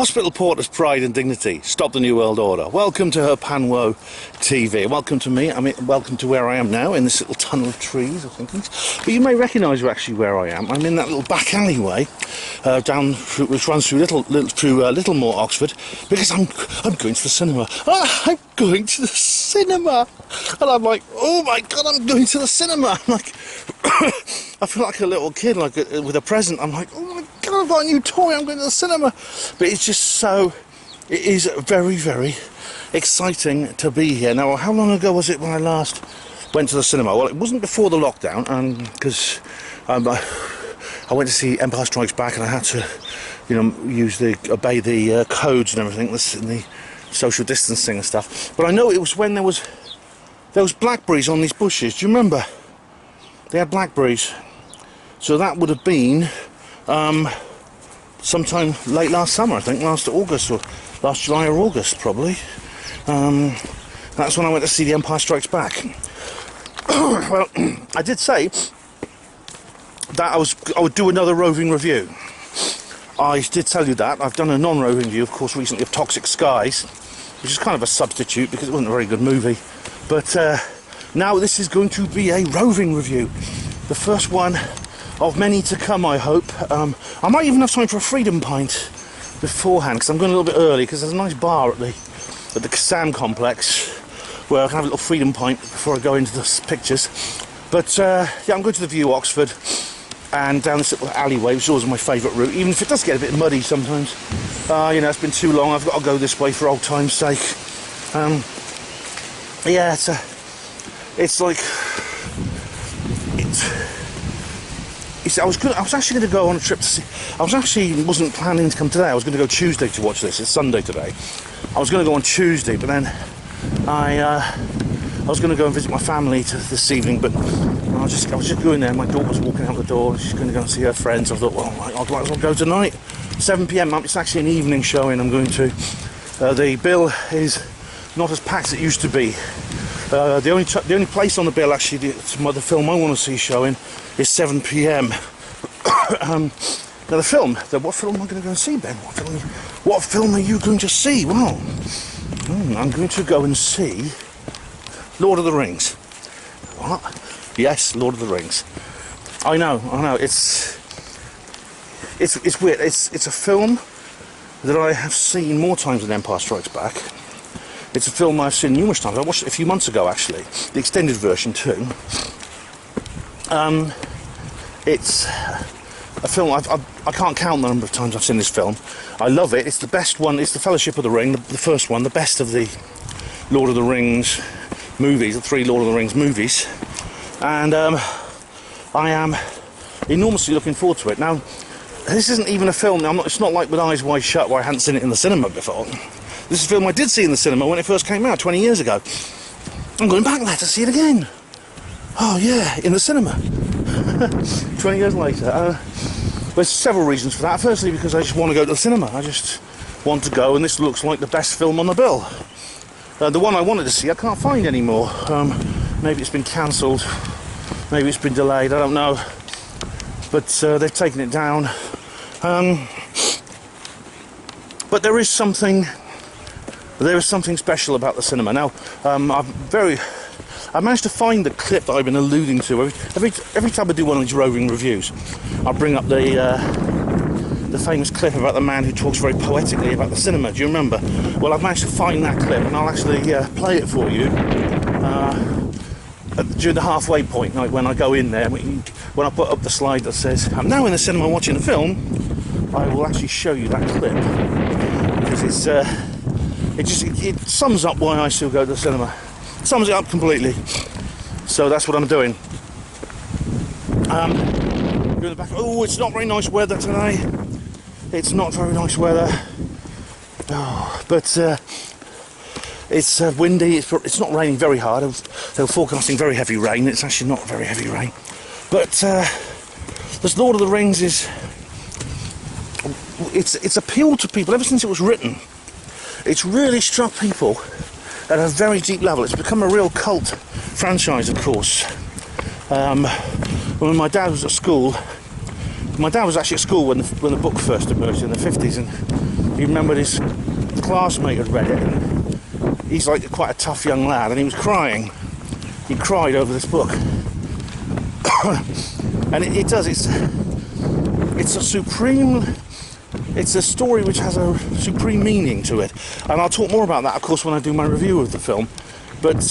Hospital Porter's pride and dignity. Stop the New World Order. Welcome to her Panwo TV. Welcome to me. I mean, welcome to where I am now in this little tunnel of trees or something. But you may recognise actually where I am. I'm in that little back alleyway which runs through Littlemore, Oxford, because I'm going to the cinema. I'm going to the cinema, and I'm like, oh my god, I'm going to the cinema. I'm like, I feel like a little kid, like with a present. I'm like, oh my god, I've got a new toy. I'm going to the cinema. But it's just so, it is very, very exciting to be here. Now, how long ago was it when I last went to the cinema? Well, it wasn't before the lockdown, because I went to see Empire Strikes Back, and I had to, you know, obey the codes and everything, and the social distancing and stuff. But I know it was when there was blackberries on these bushes. Do you remember? They had blackberries. So that would have been sometime late last summer, I think, last August, or last July or August, probably. That's when I went to see The Empire Strikes Back. Well, I did say that I would do another roving review. I did tell you that. I've done a non-roving review, of course, recently, of Toxic Skies, which is kind of a substitute because it wasn't a very good movie. But now this is going to be a roving review. The first one of many to come, I hope. I might even have time for a Freedom Pint beforehand, because I'm going a little bit early, because there's a nice bar at the Kassam complex where I can have a little Freedom Pint before I go into the pictures. But yeah, I'm going to the View, Oxford, and down this little alleyway, which is always my favourite route, even if it does get a bit muddy sometimes. You know, it's been too long, I've got to go this way for old time's sake. Yeah, I was actually going to go on a trip to see. Wasn't planning to come today. I was going to go Tuesday to watch this. It's Sunday today. I was going to go on Tuesday, but then I was going to go and visit my family this evening. But I was just going there. My daughter was walking out the door. She's going to go and see her friends. I thought, well, I might as well go tonight. 7 p.m. It's actually an evening showing. I'm going to. The bill is not as packed as it used to be. The only place on the bill, actually, the film I want to see showing is 7 p.m. Now what film am I going to go and see, Ben? What film are you going to see? Well, I'm going to go and see Lord of the Rings. What? Yes, Lord of the Rings. I know, it's weird. It's a film that I have seen more times than Empire Strikes Back. It's a film I've seen numerous times. I watched it a few months ago, actually, the extended version too. It's a film I can't count the number of times I've seen this film. I love it. It's the best one. It's the Fellowship of the Ring, the first one, the best of the Lord of the Rings movies, the 3 Lord of the Rings movies. And I am enormously looking forward to it. Now, this isn't even a film. It's not like With Eyes Wide Shut, where I hadn't seen it in the cinema before. This is a film I did see in the cinema when it first came out 20 years ago. I'm going back there to see it again. Oh yeah, in the cinema. 20 years later. There's several reasons for that. Firstly, because I just want to go to the cinema. I just want to go, and this looks like the best film on the bill. The one I wanted to see, I can't find anymore. Maybe it's been cancelled. Maybe it's been delayed. I don't know. But they've taken it down. But there is something special about the cinema. Now, I managed to find the clip that I've been alluding to. Every time I do one of these roving reviews, I bring up the famous clip about the man who talks very poetically about the cinema. Do you remember? Well, I've managed to find that clip, and I'll actually play it for you during the halfway point, like when I go in there. When I put up the slide that says, "I'm now in the cinema watching a film," I will actually show you that clip, because it sums up why I still go to the cinema. It sums it up completely. So that's what I'm doing. Go the back. Oh, it's not very nice weather today. It's not very nice weather. Oh, but it's windy. It's not raining very hard. They're forecasting very heavy rain. It's actually not very heavy rain. But this Lord of the Rings it's appealed to people ever since it was written. It's really struck people at a very deep level. It's become a real cult franchise, of course. When my dad was at school, my dad was actually at school when the book first emerged in the 50s, and he remembered his classmate had read it, and he's like quite a tough young lad, and he was crying. He cried over this book. And it does, it's a supreme, it's a story which has a supreme meaning to it. And I'll talk more about that, of course, when I do my review of the film. But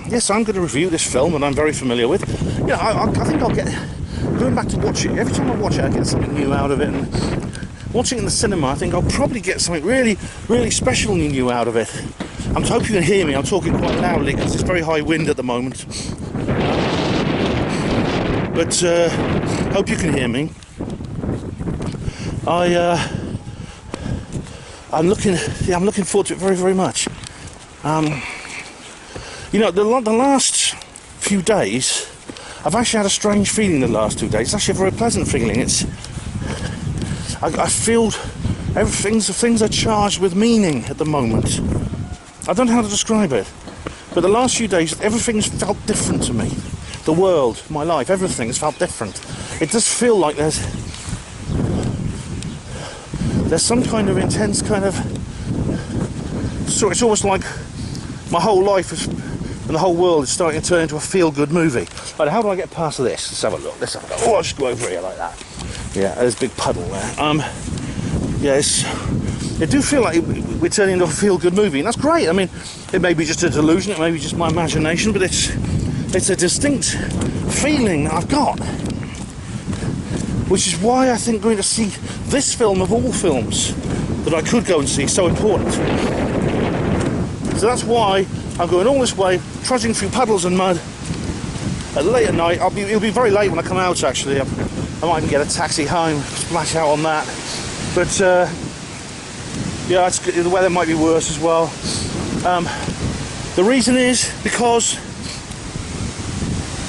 yes, I'm going to review this film that I'm very familiar with. You know, I think I'll get, going back to watch it, every time I watch it I get something new out of it. And watching it in the cinema, I think I'll probably get something really, really special and new out of it. I hope you can hear me. I'm talking quite loudly because it's very high wind at the moment. But hope you can hear me. I'm looking forward to it very, very much. You know, the last few days, I've actually had a strange feeling. The last 2 days, it's actually a very pleasant feeling. I feel things are charged with meaning at the moment. I don't know how to describe it, but the last few days, everything's felt different to me. The world, my life, everything has felt different. It does feel like there's some kind of intense kind of... So it's almost like my whole life and the whole world is starting to turn into a feel-good movie. Right, how do I get past this? Let's have a look. Oh, I'll just go over here like that. Yeah, there's a big puddle there. Yes, it do feel like we're turning into a feel-good movie, and that's great. I mean, it may be just a delusion, it may be just my imagination, but it's a distinct feeling I've got, which is why I think going to see this film of all films that I could go and see is so important. So that's why I'm going all this way, trudging through puddles and mud. Late at night, it'll be very late when I come out. Actually, I might even get a taxi home, splash out on that. But yeah, the weather might be worse as well. The reason is because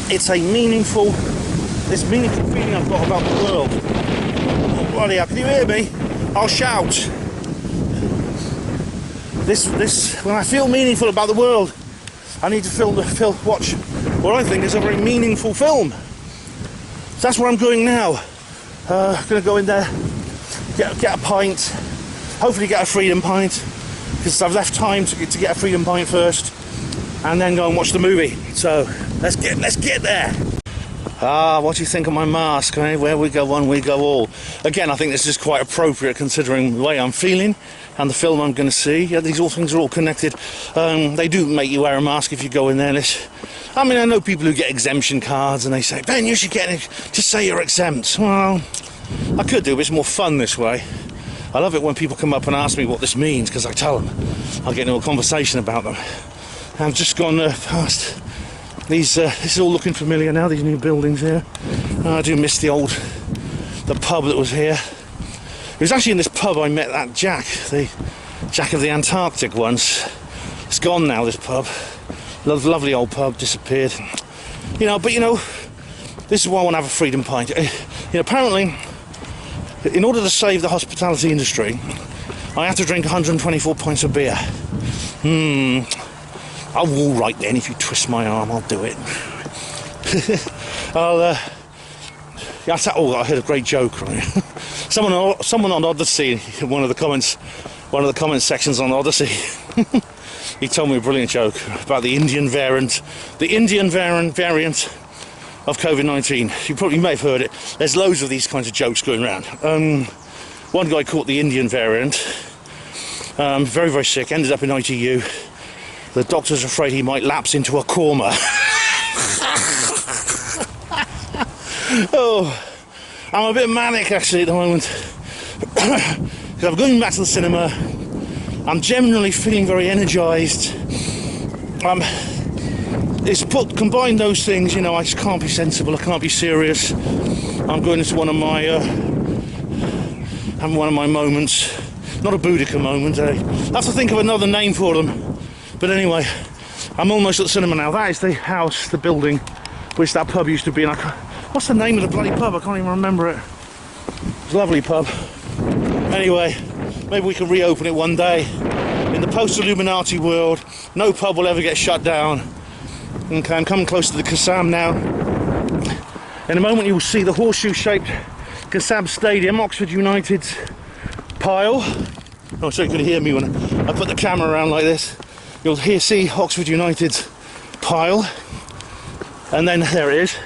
it's a meaningful feeling I've got about the world. Oh, bloody hell, can you hear me? I'll shout. When I feel meaningful about the world, I need to watch what I think is a very meaningful film. So that's where I'm going now. I'm going to go in there, get a pint, hopefully get a Freedom pint, because I've left time to get a Freedom pint first, and then go and watch the movie. So let's get there. What do you think of my mask? Eh? Where we go one, we go all. Again, I think this is quite appropriate considering the way I'm feeling and the film I'm going to see. Yeah, things are all connected. They do make you wear a mask if you go in there. I mean, I know people who get exemption cards and they say, Ben, you should get it. Just say you're exempt. Well, I could do, but it's more fun this way. I love it when people come up and ask me what this means, because I tell them. I'll get into a conversation about them. I've just gone past these, this is all looking familiar now, these new buildings here. I do miss the pub that was here. It was actually in this pub I met that Jack, the Jack of the Antarctic once. It's gone now, this pub. Lovely old pub, disappeared. You know, but you know, this is why I want to have a Freedom pint. You know, apparently, in order to save the hospitality industry, I have to drink 124 pints of beer. I'm all right then, if you twist my arm, I'll do it. I heard a great joke, right? Someone on Odyssey, one of the comment sections on Odyssey, he told me a brilliant joke about the Indian variant of COVID-19. You may have heard it. There's loads of these kinds of jokes going around. One guy caught the Indian variant, very, very sick, ended up in ITU. The doctor's afraid he might lapse into a coma. Oh, I'm a bit manic actually at the moment. Because I'm going back to the cinema. I'm generally feeling very energised. Combine those things, you know, I just can't be sensible, I can't be serious. I'm going into one of my moments. Not a Boudica moment, I have to think of another name for them. But anyway, I'm almost at the cinema now. That is the house, the building, which that pub used to be in. What's the name of the bloody pub? I can't even remember it. It's a lovely pub. Anyway, maybe we can reopen it one day. In the post-Illuminati world, no pub will ever get shut down. Okay, I'm coming close to the Kassam now. In a moment you will see the horseshoe-shaped Kassam Stadium, Oxford United's pile. I'm sure you can hear me when I put the camera around like this. You'll see Oxford United's pile, and then there it is,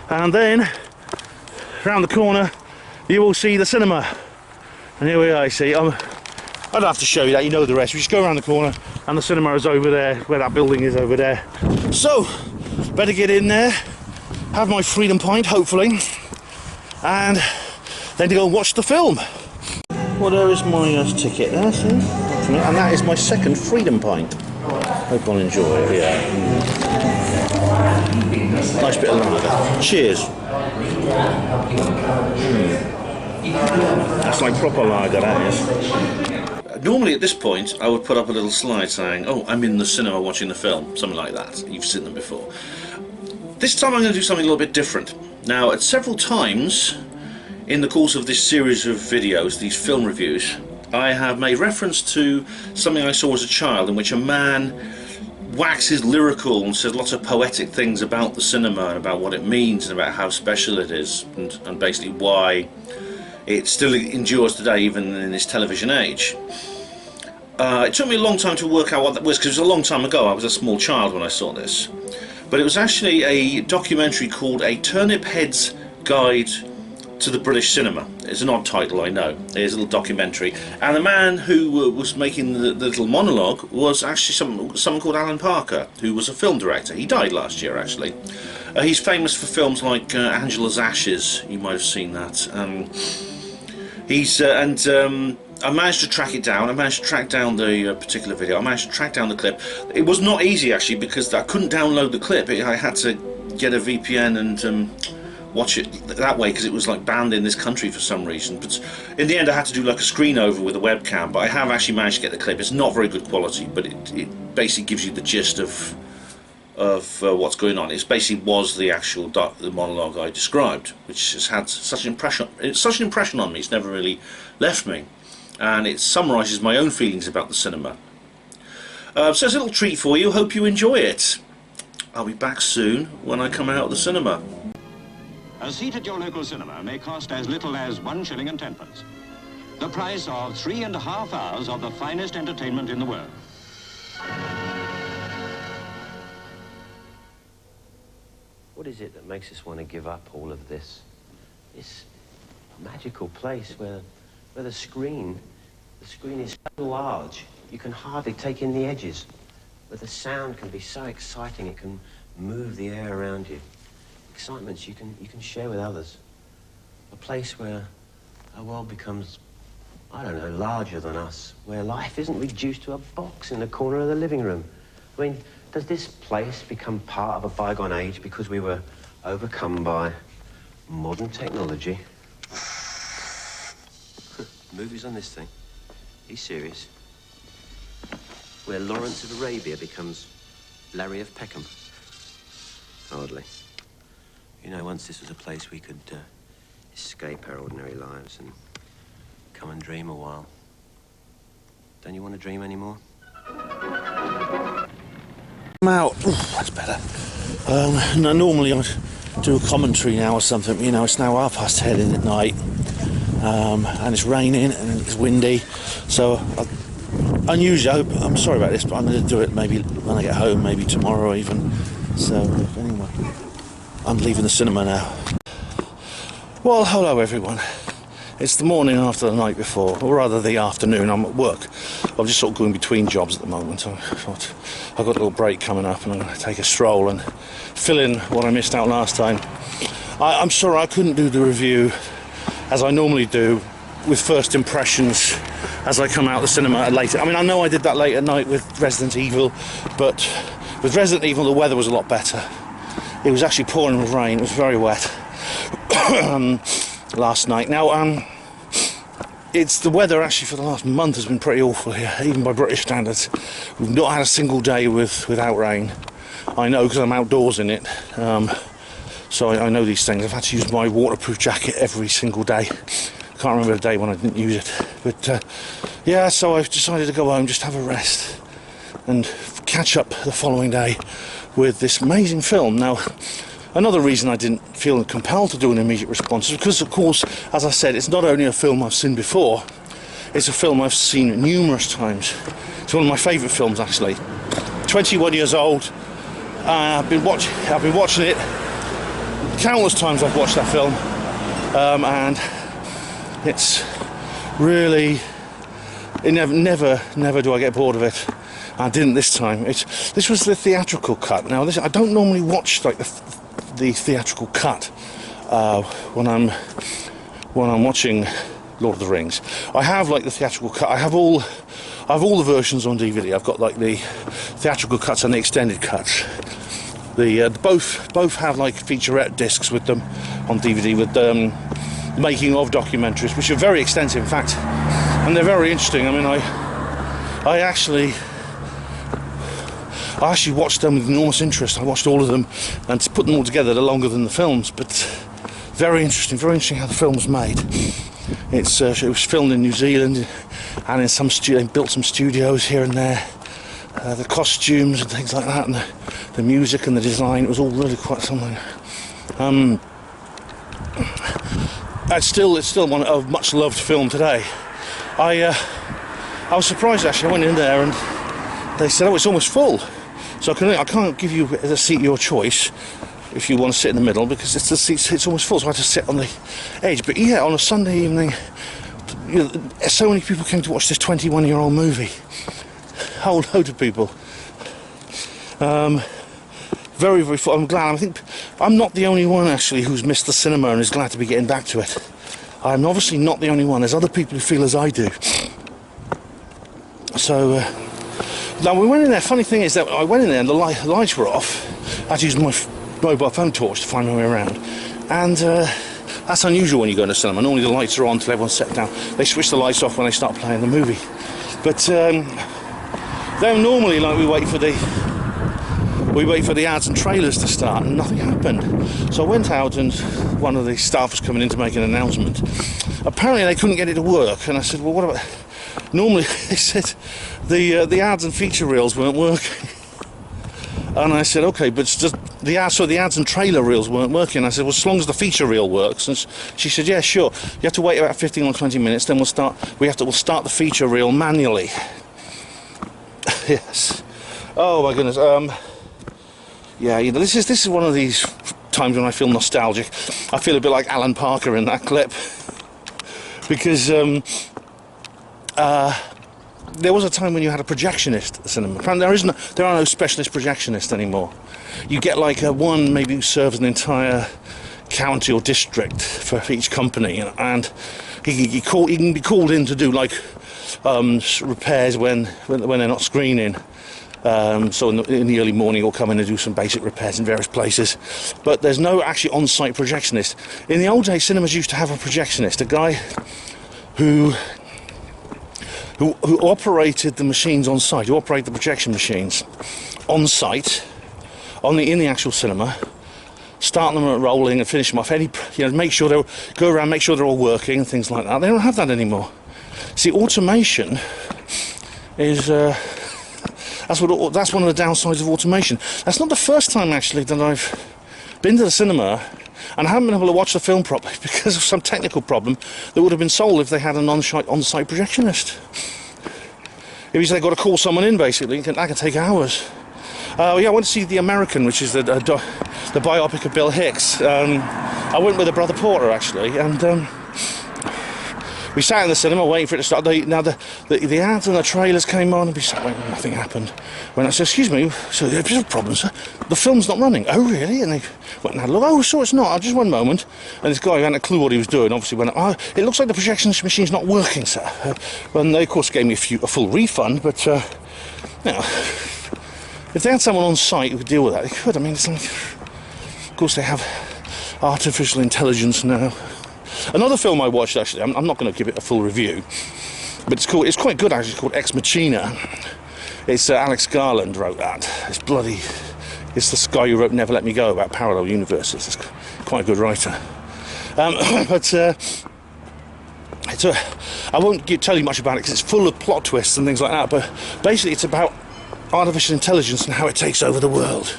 and then round the corner you will see the cinema, and here we are. You see, I don't have to show you that, you know the rest. We just go around the corner and the cinema is over there, where that building is over there. So better get in there, have my freedom pint hopefully, and then to go and watch the film. Well, there is my ticket there, see? And that is my second freedom pint. Hope I'll enjoy it, yeah. Nice bit of lager. Cheers. That's like proper lager, that is. Normally at this point I would put up a little slide saying, oh, I'm in the cinema watching the film, something like that. You've seen them before. This time I'm going to do something a little bit different. Now, at several times in the course of this series of videos, these film reviews, I have made reference to something I saw as a child in which a man waxes lyrical and says lots of poetic things about the cinema and about what it means and about how special it is, and basically why it still endures today even in this television age. It took me a long time to work out what that was, because it was a long time ago. I was a small child when I saw this. But it was actually a documentary called A Turnip Head's Guide to the British Cinema. It's an odd title, I know. It's a little documentary, and the man who was making the little monologue was actually someone called Alan Parker, who was a film director. He died last year, actually. He's famous for films like Angela's Ashes. You might have seen that. I managed to track it down. I managed to track down the particular video. I managed to track down the clip. It was not easy, actually, because I couldn't download the clip. I had to get a VPN and watch it that way, because it was like banned in this country for some reason. But in the end I had to do like a screen over with a webcam, but I have actually managed to get the clip. It's not very good quality, but it basically gives you the gist of what's going on. It basically was the actual the monologue I described, which has had such an impression on me. It's never really left me, and it summarises my own feelings about the cinema. So it's a little treat for you. Hope you enjoy it. I'll be back soon when I come out of the cinema. A seat at your local cinema may cost as little as 1 shilling and 10 pence. The price of 3.5 hours of the finest entertainment in the world. What is it that makes us want to give up all of this? This magical place where the screen is so large you can hardly take in the edges, where the sound can be so exciting it can move the air around you. Excitements you can share with others. A place where our world becomes, I don't know, larger than us, where life isn't reduced to a box in the corner of the living room. I mean, does this place become part of a bygone age because we were overcome by modern technology? Movies on this thing? Are you serious? Where Lawrence of Arabia becomes Larry of Peckham? Hardly. You know, once this was a place we could escape our ordinary lives and come and dream a while. Don't you want to dream anymore? I'm out. Ooh, that's better. No, normally I'd do a commentary now or something. You know, it's now 10:30 at night, and it's raining and it's windy. So, unusually, I'm sorry about this, but I'm going to do it maybe when I get home, maybe tomorrow even. So, anyway, I'm leaving the cinema now. Well, hello everyone. It's the morning after the night before, or rather the afternoon. I'm at work. I'm just sort of going between jobs at the moment. I thought I've got a little break coming up and I'm going to take a stroll and fill in what I missed out last time. I'm sorry I couldn't do the review as I normally do, with first impressions as I come out of the cinema later. I mean, I know I did that late at night with Resident Evil, but with Resident Evil the weather was a lot better. It was actually pouring with rain. It was very wet last night. Now, it's the weather actually for the last month has been pretty awful here, even by British standards. We've not had a single day without rain. I know because I'm outdoors in it, so I know these things. I've had to use my waterproof jacket every single day. Can't remember the day when I didn't use it, but yeah, so I've decided to go home, just have a rest and catch up the following day with this amazing film. Now, another reason I didn't feel compelled to do an immediate response is because, of course, as I said, it's not only a film I've seen before, It's a film I've seen numerous times. It's one of my favourite films, actually. 21 years old. I've been watching it countless times. I've watched that film, and it's really, never do I get bored of it. I didn't this time. This was the theatrical cut. Now, I don't normally watch like the theatrical cut when I'm watching Lord of the Rings. I have like the theatrical cut. I have all the versions on DVD. I've got like the theatrical cuts and the extended cuts. Both have like featurette discs with them on DVD with making of documentaries, which are very extensive, in fact, and they're very interesting. I mean, I actually watched them with enormous interest. I watched all of them, and to put them all together, they're longer than the films, but very interesting how the film was made. It was filmed in New Zealand, and in some they built some studios here and there. The costumes and things like that, and the music and the design, it was all really quite something. It's still one of much loved film today. I was surprised actually. I went in there and they said, "Oh, it's almost full." So I can't give you a seat your choice if you want to sit in the middle, because it's almost full. So I had to sit on the edge. But yeah, on a Sunday evening, so many people came to watch this 21-year-old movie. A whole load of people. Very, very full. I'm glad. I think I'm not the only one actually who's missed the cinema and is glad to be getting back to it. I'm obviously not the only one. There's other people who feel as I do. So now we went in there. Funny thing is that I went in there and the lights were off. I had to use my mobile phone torch to find my way around, and that's unusual when you go to the cinema. Normally the lights are on until everyone's set down. They switch the lights off when they start playing the movie. But then normally, like, we wait for the ads and trailers to start, and nothing happened. So I went out, and one of the staff was coming in to make an announcement. Apparently they couldn't get it to work, and I said, "Well, what about?" Normally they said the ads and feature reels weren't working. And I said, "Okay, but it's just the ads and trailer reels weren't working." I said, "Well, as long as the feature reel works." And she said, "Yeah, sure. You have to wait about 15 or 20 minutes. Then we'll start the feature reel manually." Yes. Oh my goodness. Yeah, this is one of these times when I feel nostalgic. I feel a bit like Alan Parker in that clip, because there was a time when you had a projectionist at the cinema. There are no specialist projectionists anymore. You get like one maybe who serves an entire county or district for each company, and he can be called in to do like repairs when they're not screening. So in the early morning he'll come in and do some basic repairs in various places. But there's no actually on-site projectionist. In the old days, cinemas used to have a projectionist, a guy who operated the machines on site, who operated the projection machines on site, in the actual cinema, start them rolling and finish them off. Make sure they're all working and things like that. They don't have that anymore. See, automation is that's one of the downsides of automation. That's not the first time actually that I've been to the cinema and I haven't been able to watch the film properly because of some technical problem that would have been solved if they had an on-site projectionist. It means they've got to call someone in, basically. That can take hours. Yeah, I went to see The American, which is the biopic of Bill Hicks. I went with a brother Porter, actually, and we sat in the cinema waiting for it to start. Now the ads and the trailers came on, and we sat waiting, nothing happened. When I said, "Excuse me, so there's a problem, sir. The film's not running." "Oh, really?" And they went and had a look. "Oh, sure, it's not. Just one moment." And this guy who hadn't a clue what he was doing obviously went, "Oh, it looks like the projection machine's not working, sir." And they, of course, gave me a full refund, but, if they had someone on site who could deal with that, they could. I mean, it's like, of course, they have artificial intelligence now. Another film I watched, actually, I'm not going to give it a full review, but it's quite good, actually. It's called Ex Machina. It's Alex Garland wrote that. It's this guy who wrote Never Let Me Go about parallel universes. It's quite a good writer. I won't tell you much about it because it's full of plot twists and things like that, but basically it's about artificial intelligence and how it takes over the world.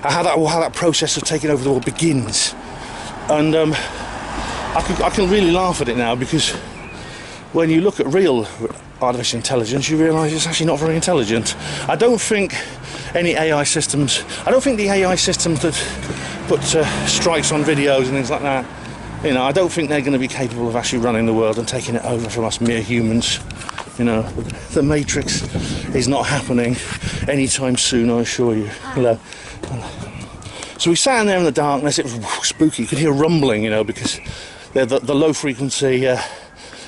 How that process of taking over the world begins. And I can really laugh at it now because when you look at real artificial intelligence, you realise it's actually not very intelligent. I don't think any AI systems, I don't think the AI systems that put strikes on videos and things like that, you know, I don't think they're going to be capable of actually running the world and taking it over from us mere humans. You know, the Matrix is not happening anytime soon, I assure you. Hello. So we sat in there in the darkness. It was spooky. You could hear rumbling, you know, because the low frequency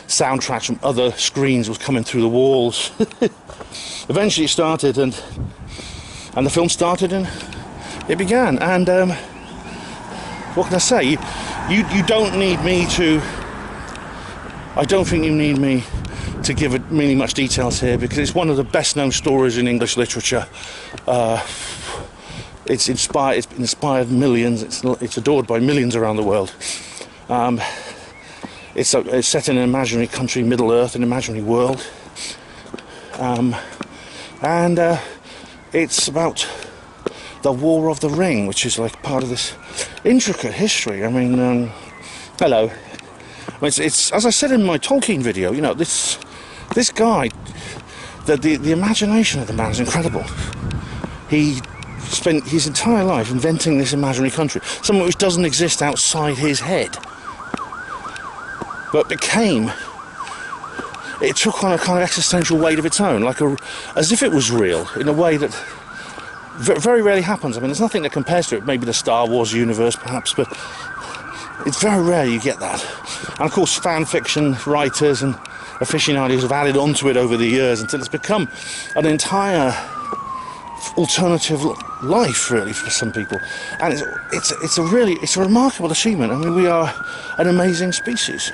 soundtracks from other screens was coming through the walls. Eventually it started, and the film started, and it began. And what can I say? You don't need me to. I don't think you need me to give it really much details here, because it's one of the best known stories in English literature. It's inspired millions. It's adored by millions around the world. It's set in an imaginary country, Middle Earth, an imaginary world, and it's about the War of the Ring, which is like part of this intricate history. I mean, hello. It's as I said in my Tolkien video. You know, this guy, the imagination of the man is incredible. He spent his entire life inventing this imaginary country, something which doesn't exist outside his head, but it took on a kind of existential weight of its own, as if it was real, in a way that very rarely happens. I mean, there's nothing that compares to it, maybe the Star Wars universe perhaps, but it's very rare you get that. And of course fan fiction writers and aficionados have added onto it over the years until it's become an entire alternative life, really, for some people. And it's a remarkable achievement. I mean, we are an amazing species.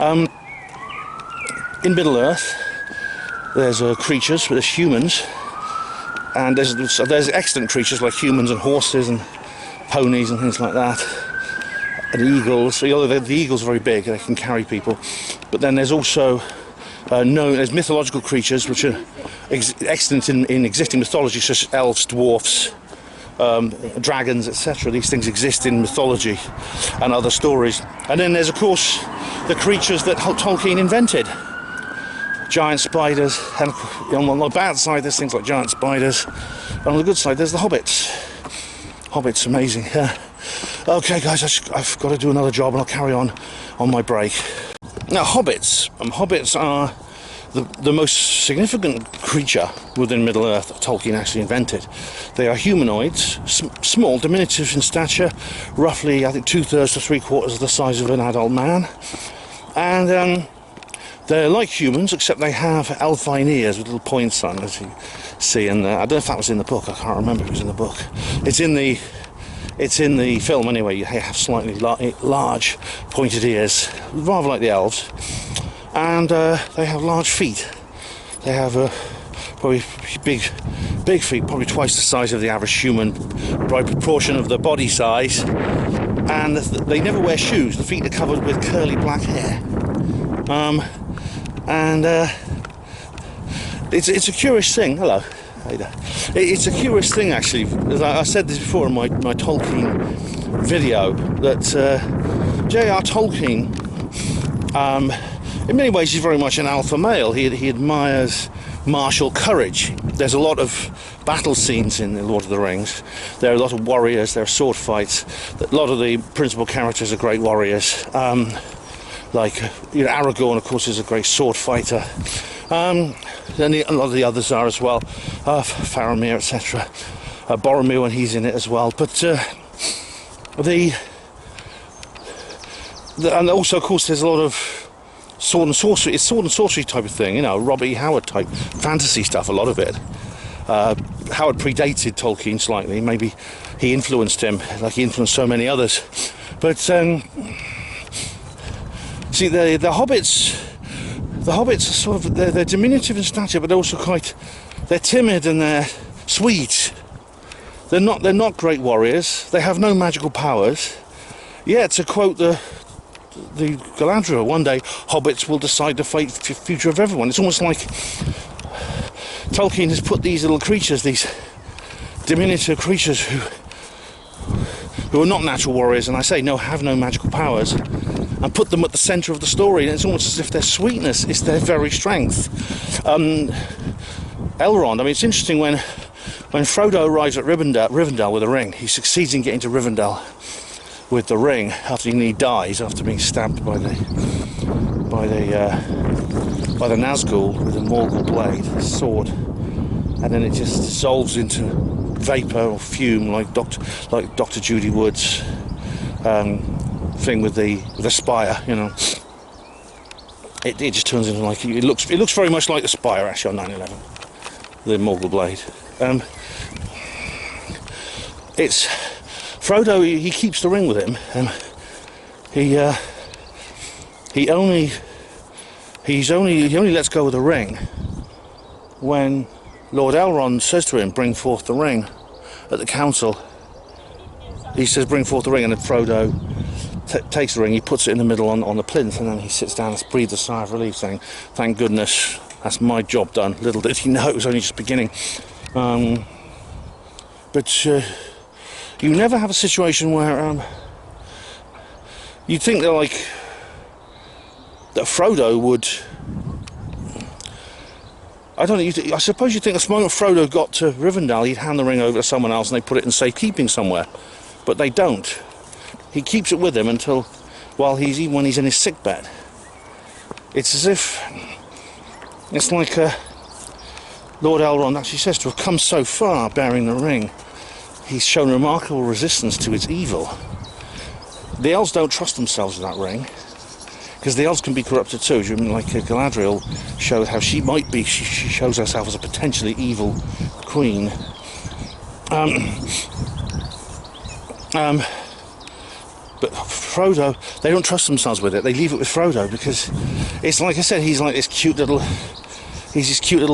In Middle Earth, there's creatures, there's humans, and there's excellent creatures like humans and horses and ponies and things like that, and eagles. So, the eagles are very big; they can carry people. But then there's also there's mythological creatures which are excellent in existing mythology, such as elves, dwarfs, dragons, etc. These things exist in mythology and other stories. And then there's, of course, the creatures that Tolkien invented. Giant spiders, and on the bad side there's things like giant spiders, and on the good side there's the hobbits. Hobbits, amazing. Okay guys, I've got to do another job and I'll carry on my break. Now hobbits are the most significant creature within Middle Earth that Tolkien actually invented. They are humanoids, small, diminutive in stature, roughly I think 2/3 to 3/4 of the size of an adult man, and they're like humans, except they have elfine ears with little points on, as you see in there. I don't know if that was in the book. I can't remember if it was in the book. It's in the film anyway. You have slightly large, pointed ears, rather like the elves, and they have large feet. They have probably big feet, probably twice the size of the average human, by proportion of the body size. And they never wear shoes. The feet are covered with curly black hair. It's a curious thing. Hello. Hey there. It's a curious thing, actually. As I said this before in my Tolkien video, that J.R. Tolkien, in many ways, he's very much an alpha male. He admires martial courage. There's a lot of battle scenes in The Lord of the Rings. There are a lot of warriors. There are sword fights. A lot of the principal characters are great warriors. Like Aragorn, of course, is a great sword fighter. And a lot of the others are as well. Faramir, etc. Boromir when he's in it as well. But and also, of course, there's a lot of sword and sorcery. It's sword and sorcery type of thing. You know, Robert E. Howard type fantasy stuff. A lot of it. Howard predated Tolkien slightly. Maybe he influenced him, like he influenced so many others. But see, the hobbits are sort of, they're diminutive in stature, but also they're timid and they're sweet. They're not great warriors. They have no magical powers. Yet, to quote the Galadriel, one day hobbits will decide the future of everyone. It's almost like Tolkien has put these little creatures, these diminutive creatures who are not natural warriors, and I say have no magical powers, and put them at the centre of the story, and it's almost as if their sweetness is their very strength. Elrond, I mean, it's interesting when Frodo arrives at Rivendell with a ring, he succeeds in getting to Rivendell with the ring after he dies, after being stabbed by the Nazgul with a Morgul blade, a sword, and then it just dissolves into vapour or fume like Dr. Judy Wood's thing with the spire, you know. It just turns into like, it looks very much like the spire actually on 9/11, the Morgul blade. It's Frodo. He keeps the ring with him, and he only lets go of the ring when Lord Elrond says to him, "Bring forth the ring." At the council, he says, "Bring forth the ring," and then Frodo takes the ring, he puts it in the middle on the plinth, and then he sits down and breathes a sigh of relief, saying, "Thank goodness, that's my job done." Little did he know it was only just beginning. But you never have a situation where you'd think that Frodo would. I don't know. I suppose you think the moment Frodo got to Rivendell, he'd hand the ring over to someone else and they put it in safekeeping somewhere, but they don't. He keeps it with him until, when he's in his sickbed. It's as if it's like Lord Elrond actually says, to have come so far bearing the ring, he's shown remarkable resistance to its evil. The elves don't trust themselves with that ring, because the elves can be corrupted too. Like Galadriel showed how she might be. She shows herself as a potentially evil queen. But Frodo, they don't trust themselves with it. They leave it with Frodo because it's like I said, he's like this cute little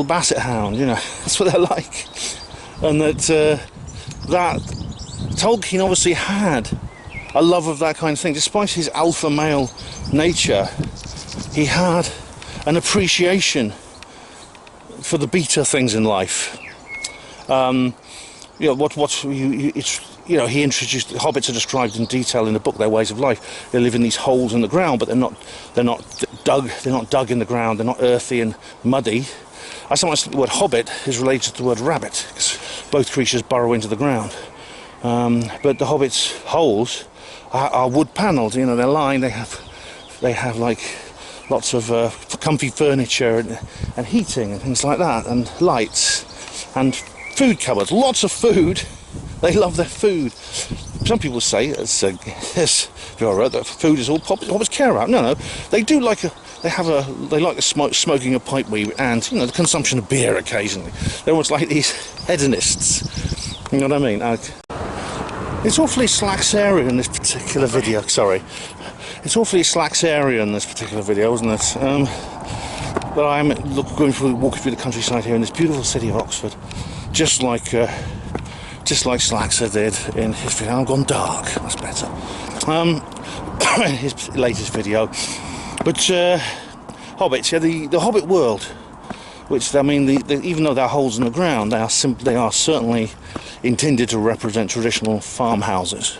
basset hound, you know. That's what they're like. And that Tolkien obviously had a love of that kind of thing. Despite his alpha male nature, he had an appreciation for the beta things in life. He introduced, hobbits are described in detail in the book, their ways of life. They live in these holes in the ground, but they're not dug in the ground, they're not earthy and muddy. I sometimes think the word hobbit is related to the word rabbit, because both creatures burrow into the ground. But the hobbits' holes are wood panelled, you know, they're lined, they have like lots of comfy furniture and heating and things like that, and lights and food cupboards, lots of food. They love their food. Some people say that food is all hobbits care about. No, they do like smoking a pipe and the consumption of beer occasionally. They're almost like these hedonists. You know what I mean? It's awfully slack area in this particular video. Sorry, it's awfully slack area in this particular video, isn't it? But I'm walking through the countryside here in this beautiful city of Oxford, just like Slaxer did in his video. I've gone dark. That's better. His latest video, but hobbits. Yeah, the Hobbit world. Which, I mean, even though they're holes in the ground, they are certainly intended to represent traditional farmhouses.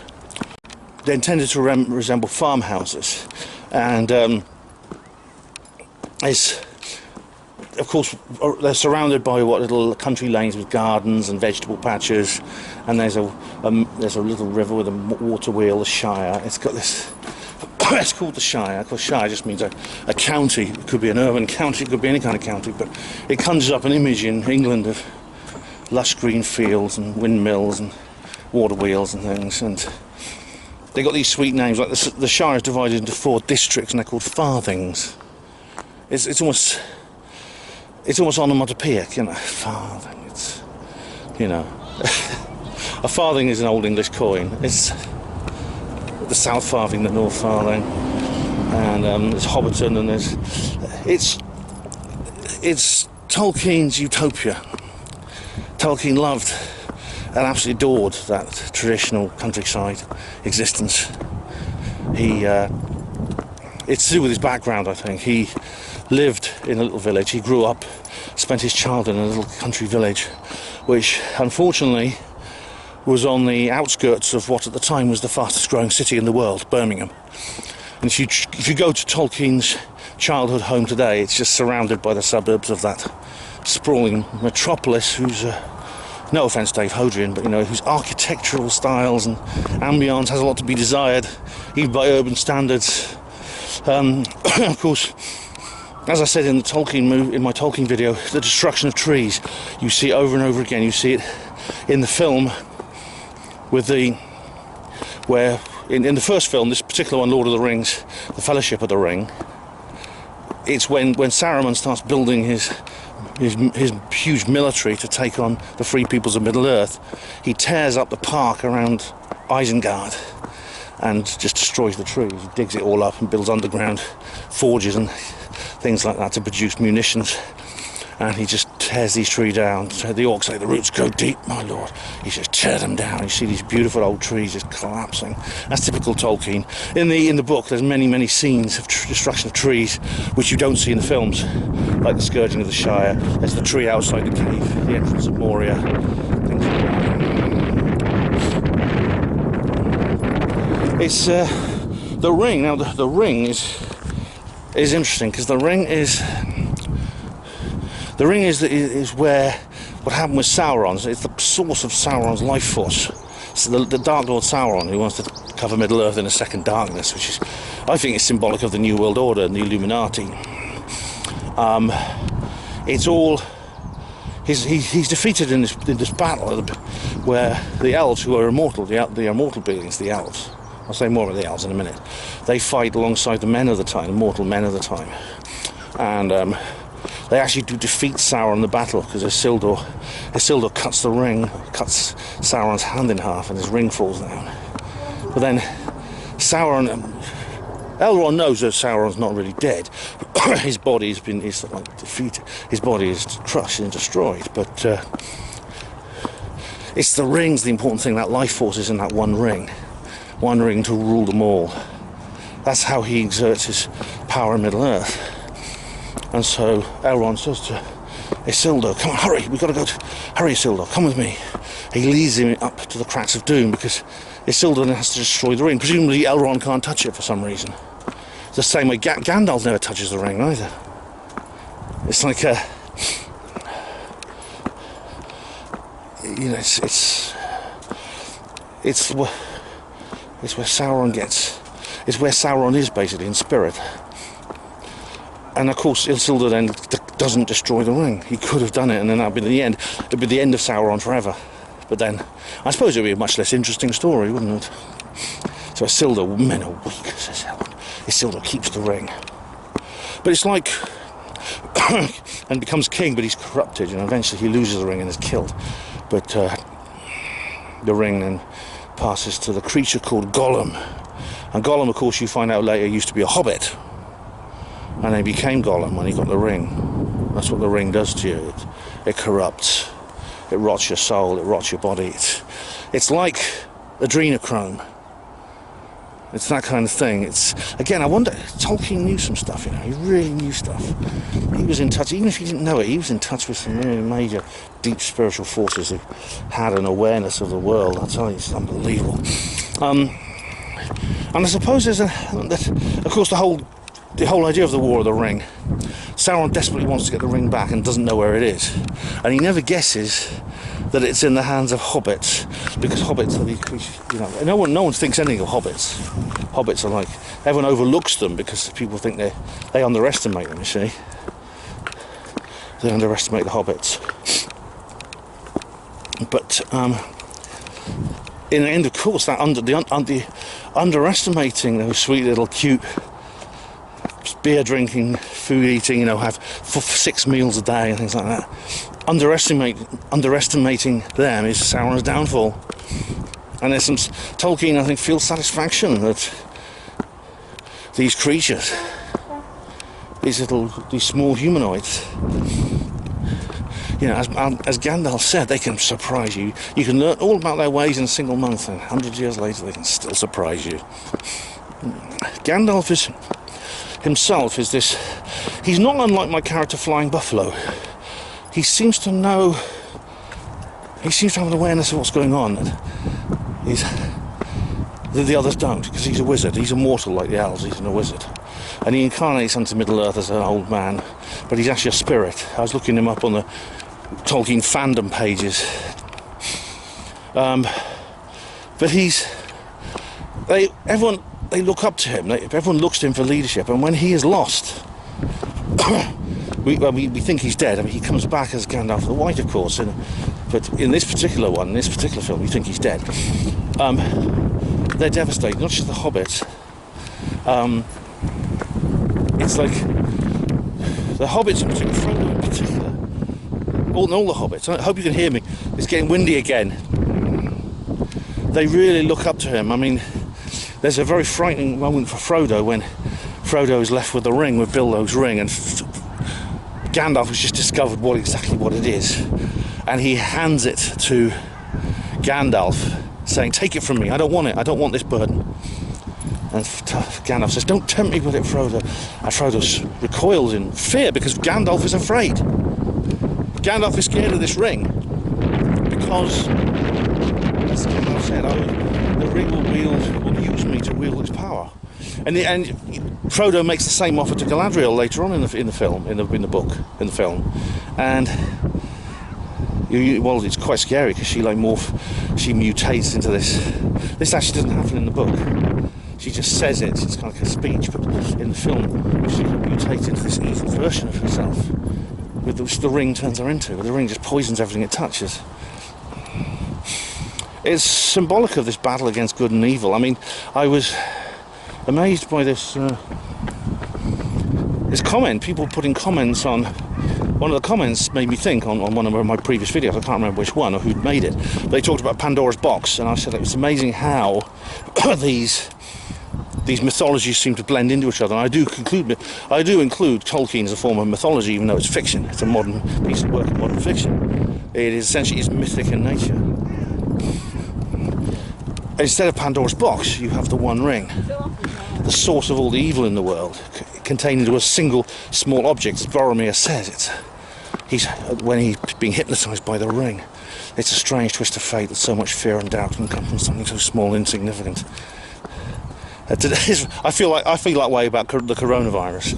They're intended to resemble farmhouses, and of course, they're surrounded by little country lanes with gardens and vegetable patches, and there's a little river with a water wheel, the Shire. It's got this. It's called the Shire. Of course, Shire just means a county. It could be an urban county, it could be any kind of county, but it conjures up an image in England of lush green fields and windmills and water wheels and things, and they got these sweet names. Like the Shire is divided into 4 districts, and they're called farthings. It's almost onomatopoeic, you know. Farthing. It's, you know, a farthing is an old English coin. It's the South Farthing, the North Farthing, and there's Hobbiton, and it's Tolkien's utopia. Tolkien loved and absolutely adored that traditional countryside existence. It's to do with his background, I think. He lived in a little village. He grew up, spent his childhood in a little country village, which unfortunately was on the outskirts of what at the time was the fastest growing city in the world, Birmingham. And if you go to Tolkien's childhood home today, it's just surrounded by the suburbs of that sprawling metropolis whose, no offence Dave Hodrian, but you know, whose architectural styles and ambience has a lot to be desired, even by urban standards. Of course, as I said in the in my Tolkien video, the destruction of trees, you see it over and over again. You see it in the film with where in the first film, this particular one, Lord of the Rings, The Fellowship of the Ring, it's when Saruman starts building his huge military to take on the free peoples of Middle-earth. He tears up the park around Isengard and just destroys the trees. He digs it all up and builds underground forges and things like that to produce munitions, and he just tears these trees down. So the orcs say the roots go deep, my lord. He just tear them down. You see these beautiful old trees just collapsing. That's typical Tolkien. In the book, there's many scenes of destruction of trees which you don't see in the films, like the Scourging of the Shire. There's the tree outside the cave, the entrance of Moria, things like that. It's the ring. Now the ring is interesting because the ring is where what happened with Sauron. It's the source of Sauron's life force. So the Dark Lord Sauron, who wants to cover Middle-earth in a second darkness, which is, I think, is symbolic of the New World Order and the Illuminati. It's all he's defeated in this battle where the elves, who are immortal, the immortal beings, the elves. I'll say more about the elves in a minute. They fight alongside the men of the time, the mortal men of the time, and they actually do defeat Sauron in the battle because Isildur cuts the ring, cuts Sauron's hand in half, and his ring falls down. But then Elrond knows that Sauron's not really dead. His body is defeated. His body is crushed and destroyed. But it's the ring's the important thing. That life force is in that one ring to rule them all. That's how he exerts his power in Middle-earth. And so Elrond says to Isildur, "Come on, hurry! We've got to go. Hurry, Isildur! Come with me." He leads him up to the Cracks of Doom because Isildur then has to destroy the ring. Presumably Elrond can't touch it for some reason. It's the same way Gandalf never touches the ring either. It's like it's where Sauron gets. It's where Sauron is basically in spirit. And of course, Isildur then doesn't destroy the ring. He could have done it, and then that'd be the end. It'd be the end of Sauron forever. But then, I suppose it'd be a much less interesting story, wouldn't it? So Isildur, men are weak, says Elrond. Isildur keeps the ring. But it's like, and becomes king, but he's corrupted. You know, eventually he loses the ring and is killed. But the ring then passes to the creature called Gollum. And Gollum, of course, you find out later, used to be a hobbit. And he became Gollum when he got the ring. That's what the ring does to you. It corrupts. It rots your soul. It rots your body. It's like adrenochrome. It's that kind of thing. It's, again, I wonder, Tolkien knew some stuff, you know. He really knew stuff. He was in touch, even if he didn't know it, he was in touch with some really major, deep spiritual forces who had an awareness of the world. I tell you, it's unbelievable. And I suppose there's of course, the whole idea of the War of the Ring. Sauron desperately wants to get the ring back and doesn't know where it is. And he never guesses that it's in the hands of hobbits, because hobbits are no one thinks anything of hobbits. Hobbits are like, everyone overlooks them because people think they underestimate them, you see. They underestimate the hobbits. But in the end, of course, that underestimating those sweet little cute beer drinking, food eating, you know, have 6 meals a day and things like that. Underestimating them is Sauron's downfall. And there's some Tolkien, I think, feels satisfaction that these creatures, these small humanoids, you know, as Gandalf said, they can surprise you. You can learn all about their ways in a single month, and 100 years later they can still surprise you. Gandalf himself is this. He's not unlike my character Flying Buffalo. He seems to know. He seems to have an awareness of what's going on. the others don't, because he's a wizard. He's immortal like the elves. He's a wizard, and he incarnates onto Middle Earth as an old man, but he's actually a spirit. I was looking him up on the Tolkien fandom pages, but they look up to him. Everyone looks to him for leadership, and when he is lost, we think he's dead. I mean, he comes back as Gandalf the White, of course, but in this particular film, we think he's dead. They're devastated, not just the hobbits. It's like the hobbits in particular, Frodo in particular, all the hobbits. I hope you can hear me. It's getting windy again. They really look up to him. I mean, there's a very frightening moment for Frodo when Frodo is left with the ring, with Bilbo's ring, and Gandalf has just discovered exactly what it is, and he hands it to Gandalf, saying, "Take it from me. I don't want it. I don't want this burden." And Gandalf says, "Don't tempt me with it, Frodo." And Frodo recoils in fear because Gandalf is afraid. Gandalf is scared of this ring because, as Gandalf said, the ring will use me to wield its power. And Frodo makes the same offer to Galadriel later on in the film, in the book, in the film, and well, it's quite scary because she mutates into this. This actually doesn't happen in the book. She just says it. It's kind of like a speech, but in the film, she mutates into this evil version of herself, which the ring turns her into. The ring just poisons everything it touches. It's symbolic of this battle against good and evil. I mean, I was amazed by this comment. People putting comments on. One of the comments made me think on one of my previous videos. I can't remember which one or who'd made it. They talked about Pandora's box, and I said it was amazing how these mythologies seem to blend into each other. And I do include Tolkien as a form of mythology, even though it's fiction. It's a modern piece of work of modern fiction. It is essentially mythic in nature. Instead of Pandora's box, you have the One Ring, the source of all the evil in the world, contained into a single small object. As Boromir says, when he's being hypnotised by the ring, it's a strange twist of fate that so much fear and doubt can come from something so small and insignificant. I feel that way about the coronavirus.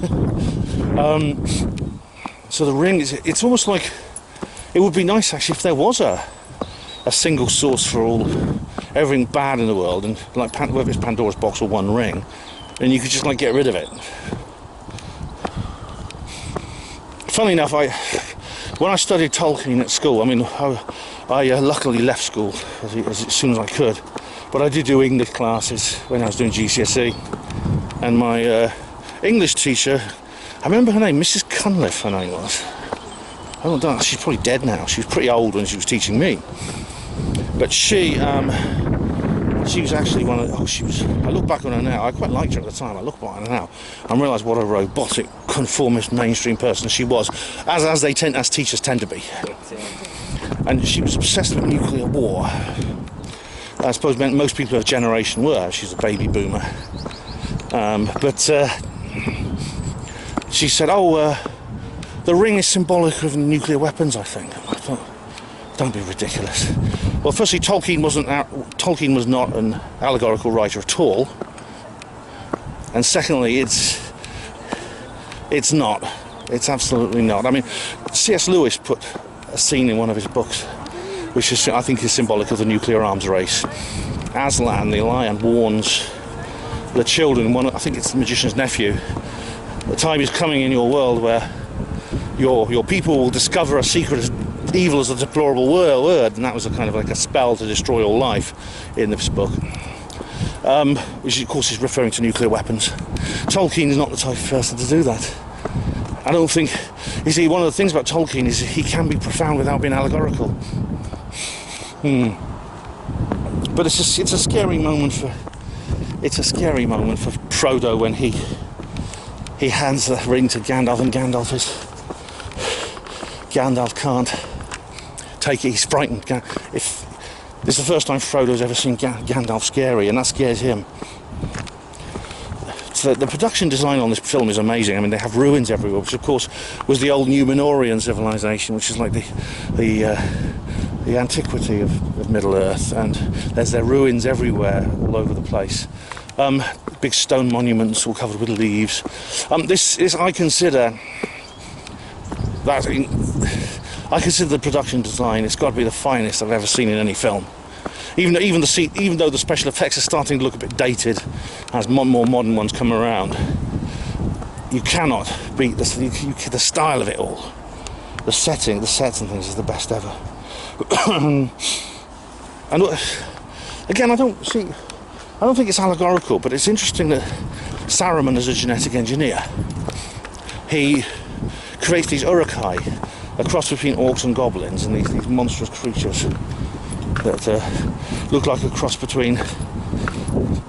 So the ring it's almost like it would be nice actually if there was a single source for everything bad in the world, and like whether it's Pandora's box or One Ring, and you could just like get rid of it. Funnily enough, when I studied Tolkien at school, I mean, I luckily left school as soon as I could, but I did do English classes when I was doing GCSE, and my English teacher, I remember her name, Mrs. Cunliffe, her name was. I don't know, she's probably dead now. She was pretty old when she was teaching me, but she was actually I look back on her now, I quite liked her at the time. I look back on her now and realise what a robotic, conformist, mainstream person she was, as teachers tend to be. And she was obsessed with nuclear war. I suppose most people of her generation were. She's a baby boomer. But she said, the ring is symbolic of nuclear weapons, I think. I thought, don't be ridiculous. Well, firstly, Tolkien was not an allegorical writer at all, and secondly, it's not. It's absolutely not. I mean, C.S. Lewis put a scene in one of his books, which I think is symbolic of the nuclear arms race. Aslan, the lion, warns the children. I think it's the magician's nephew. The time is coming in your world where your people will discover a secret as evil as a deplorable word, and that was a kind of like a spell to destroy all life in this book, which of course is referring to nuclear weapons. Tolkien is not the type of person to do that. I don't think. You see, one of the things about Tolkien is he can be profound without being allegorical. But it's a scary moment for Frodo when he hands the ring to Gandalf, and Gandalf can't take it. He's frightened. This is the first time Frodo's ever seen Gandalf scary, and that scares him. So the production design on this film is amazing. I mean, they have ruins everywhere, which of course was the old Numenorian civilization, which is like the antiquity of Middle Earth, and there's their ruins everywhere, all over the place. Big stone monuments all covered with leaves. This I consider that. I consider the production design. It's got to be the finest I've ever seen in any film. Even though the special effects are starting to look a bit dated as more modern ones come around, you cannot beat the style of it all. The setting, the sets and things is the best ever. And again, I don't think it's allegorical, but it's interesting that Saruman is a genetic engineer. He creates these urukai, a cross between orcs and goblins, and these monstrous creatures that look like a cross between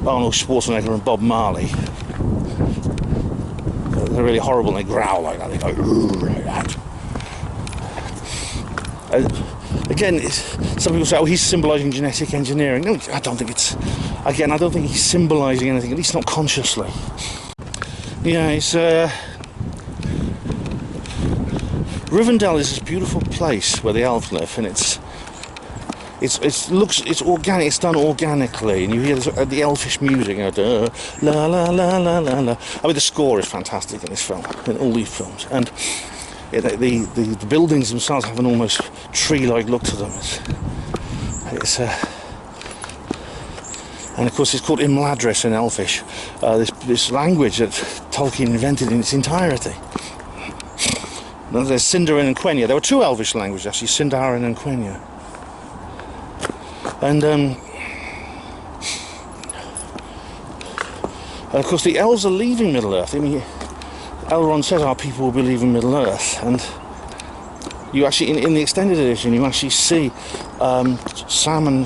Arnold Schwarzenegger and Bob Marley. They're really horrible, and they growl like that, they go like that. Again, some people say, oh, he's symbolising genetic engineering. No, I don't think he's symbolising anything, at least not consciously. Yeah, Rivendell is this beautiful place where the elves live, and it's organic. It's done organically, and you hear the elfish music. You know, la la la la la la. I mean, the score is fantastic in this film, in all these films, and the buildings themselves have an almost tree-like look to them. And of course, it's called Imladris in Elfish. This language that Tolkien invented in its entirety. There's Sindarin and Quenya. There were two Elvish languages actually, Sindarin and Quenya. And of course, the elves are leaving Middle Earth. I mean, Elrond says our people will be leaving Middle Earth, and you actually, in the extended edition, you actually see Sam and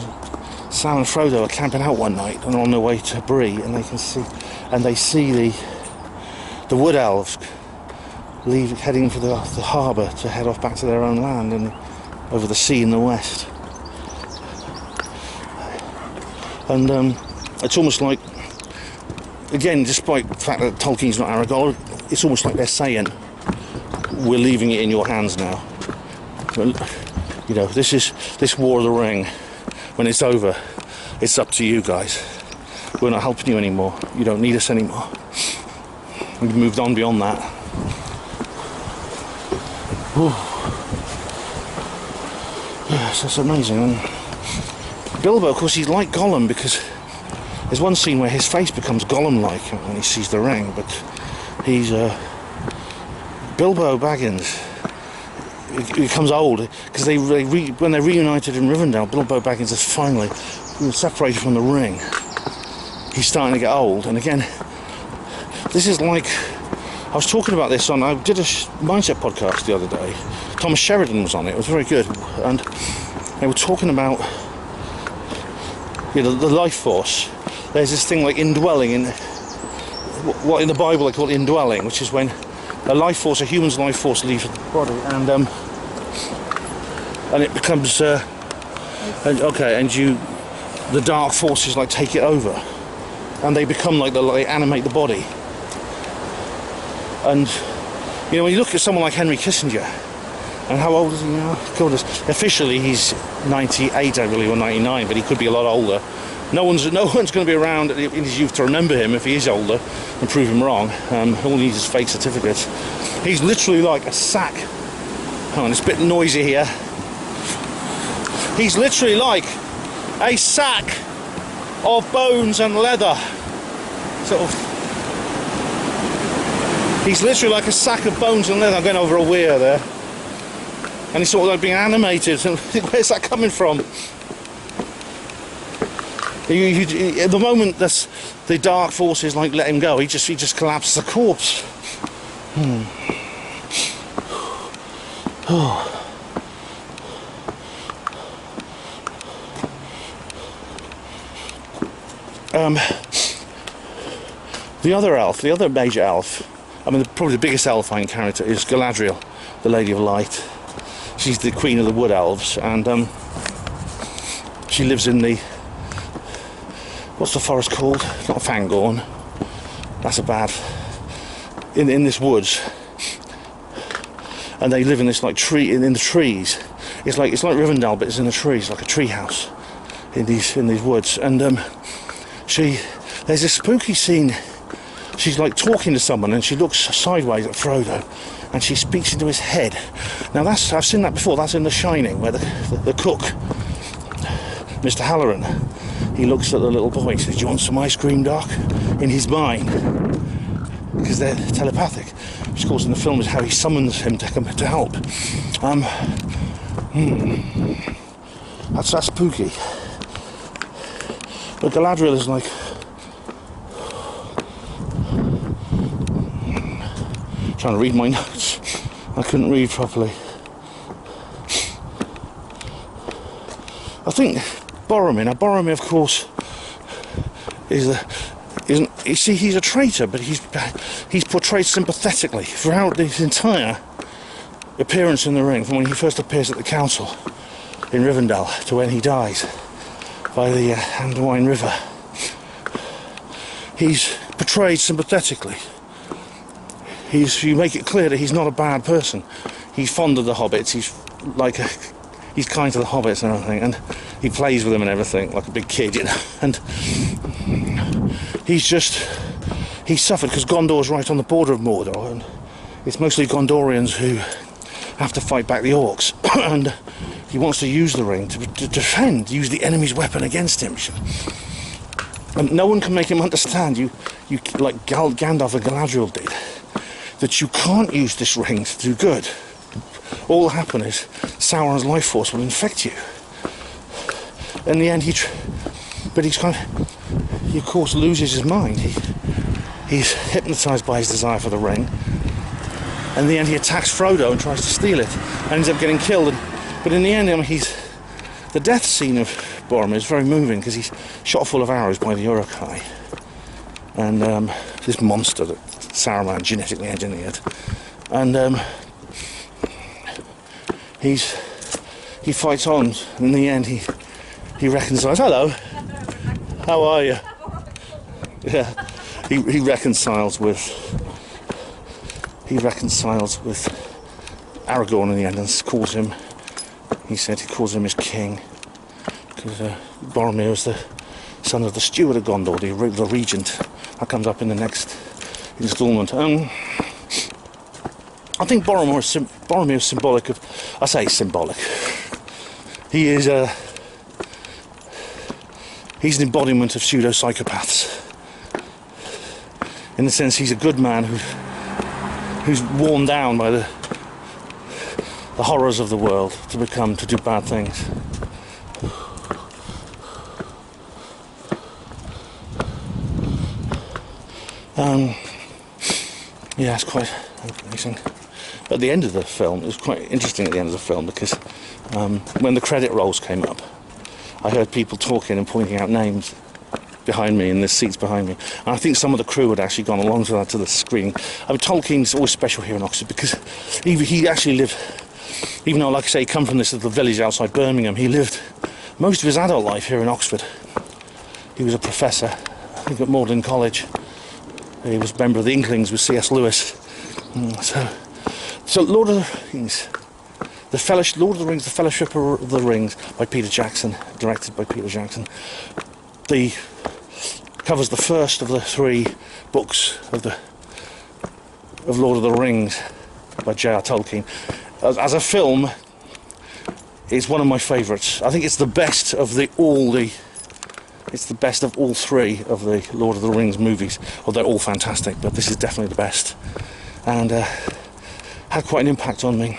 Frodo are camping out one night and on their way to Bree, and they see the Wood Elves heading for the harbour to head off back to their own land and over the sea in the west. And it's almost like, again, despite the fact that Tolkien's not Aragorn, it's almost like they're saying, we're leaving it in your hands now. You know, this War of the Ring, when it's over, it's up to you guys. We're not helping you anymore. You don't need us anymore. We've moved on beyond that. Ooh. Yes, that's amazing. And Bilbo, of course, he's like Gollum, because there's one scene where his face becomes Gollum-like when he sees the ring, but he's Bilbo Baggins. He becomes old because when they're reunited in Rivendell, Bilbo Baggins is finally separated from the ring. He's starting to get old, and again, this is like, I was talking about this I did a mindset podcast the other day. Thomas Sheridan was on it. It was very good, and they were talking about, you know, the life force. There's this thing like indwelling in what in the Bible they call indwelling, which is when a life force, a human's life force, leaves the body, and it becomes the dark forces like take it over, and they become like they animate the body. And you know, when you look at someone like Henry Kissinger, and how old is he now? Goodness, officially he's 98, I believe, or 99, but he could be a lot older. No one's going to be around in his youth to remember him if he is older and prove him wrong. All he needs is fake certificates. He's literally like a sack. Hang on, it's a bit noisy here. He's literally like a sack of bones and leather. Sort of. He's literally like a sack of bones and leather. I'm going over a weir there. And he's sort of like being animated. Where's that coming from? At the moment the dark forces like let him go, he just collapses a corpse. The other elf, the other major elf, I mean probably the biggest elfine character is Galadriel, the Lady of Light. She's the queen of the Wood Elves, and she lives in the, what's the forest called? Not Fangorn. That's a bad... In this woods, and they live in this like tree in the trees. It's like Rivendell, but it's in the trees, like a tree house in these woods. And there's this spooky scene. She's like talking to someone, and she looks sideways at Frodo, and she speaks into his head. Now I've seen that before. That's in The Shining, where the cook, Mr. Halloran, he looks at the little boy and says, "Do you want some ice cream, Doc?" In his mind, because they're telepathic. Which, of course, in the film is how he summons him to come to help. That's spooky. But Galadriel is like... trying to read my notes. I couldn't read properly. I think Boromir, of course, he's a traitor, but he's portrayed sympathetically throughout his entire appearance in the ring, from when he first appears at the council in Rivendell to when he dies by the Anduin River. He's portrayed sympathetically. You make it clear that he's not a bad person. He's fond of the hobbits. He's kind to the hobbits and everything, and he plays with them and everything like a big kid, you know. And he's suffered because Gondor's right on the border of Mordor, and it's mostly Gondorians who have to fight back the orcs. And he wants to use the ring to defend, use the enemy's weapon against him. And no one can make him understand, you like Gandalf and Galadriel did, that you can't use this ring to do good. All that will happen is Sauron's life force will infect you. In the end, he of course loses his mind. He's hypnotised by his desire for the ring. And in the end, he attacks Frodo and tries to steal it, and ends up getting killed. But in the end, the death scene of Boromir is very moving, because he's shot full of arrows by the Uruk-hai. And this monster that Saruman genetically engineered. And he fights on, and in the end he reconciles. Hello, how are you? Yeah, he reconciles with Aragorn in the end, and calls him. He calls him his king, because Boromir is the son of the steward of Gondor, the regent. That comes up in the next instalment. I think Boromir is symbolic of... I say symbolic. He's an embodiment of pseudo-psychopaths. In the sense, he's a good man who's worn down by the horrors of the world to do bad things. Yeah, it's quite amazing. At the end of the film, it was quite interesting at the end of the film, because when the credit rolls came up, I heard people talking and pointing out names behind me in the seats behind me. And I think some of the crew had actually gone along to the screening. I mean, Tolkien's always special here in Oxford, because he actually lived, even though, like I say, he come from this little village outside Birmingham, he lived most of his adult life here in Oxford. He was a professor, I think, at Magdalen College. He was a member of the Inklings with C.S. Lewis. So Lord of the Rings, Lord of the Rings, The Fellowship of the Rings, by Peter Jackson, directed by Peter Jackson. Covers the first of the 3 books of Lord of the Rings by J.R. Tolkien. As a film, it's one of my favourites. I think it's the best of It's the best of all 3 of the Lord of the Rings movies. Well, they're all fantastic, but this is definitely the best. And had quite an impact on me.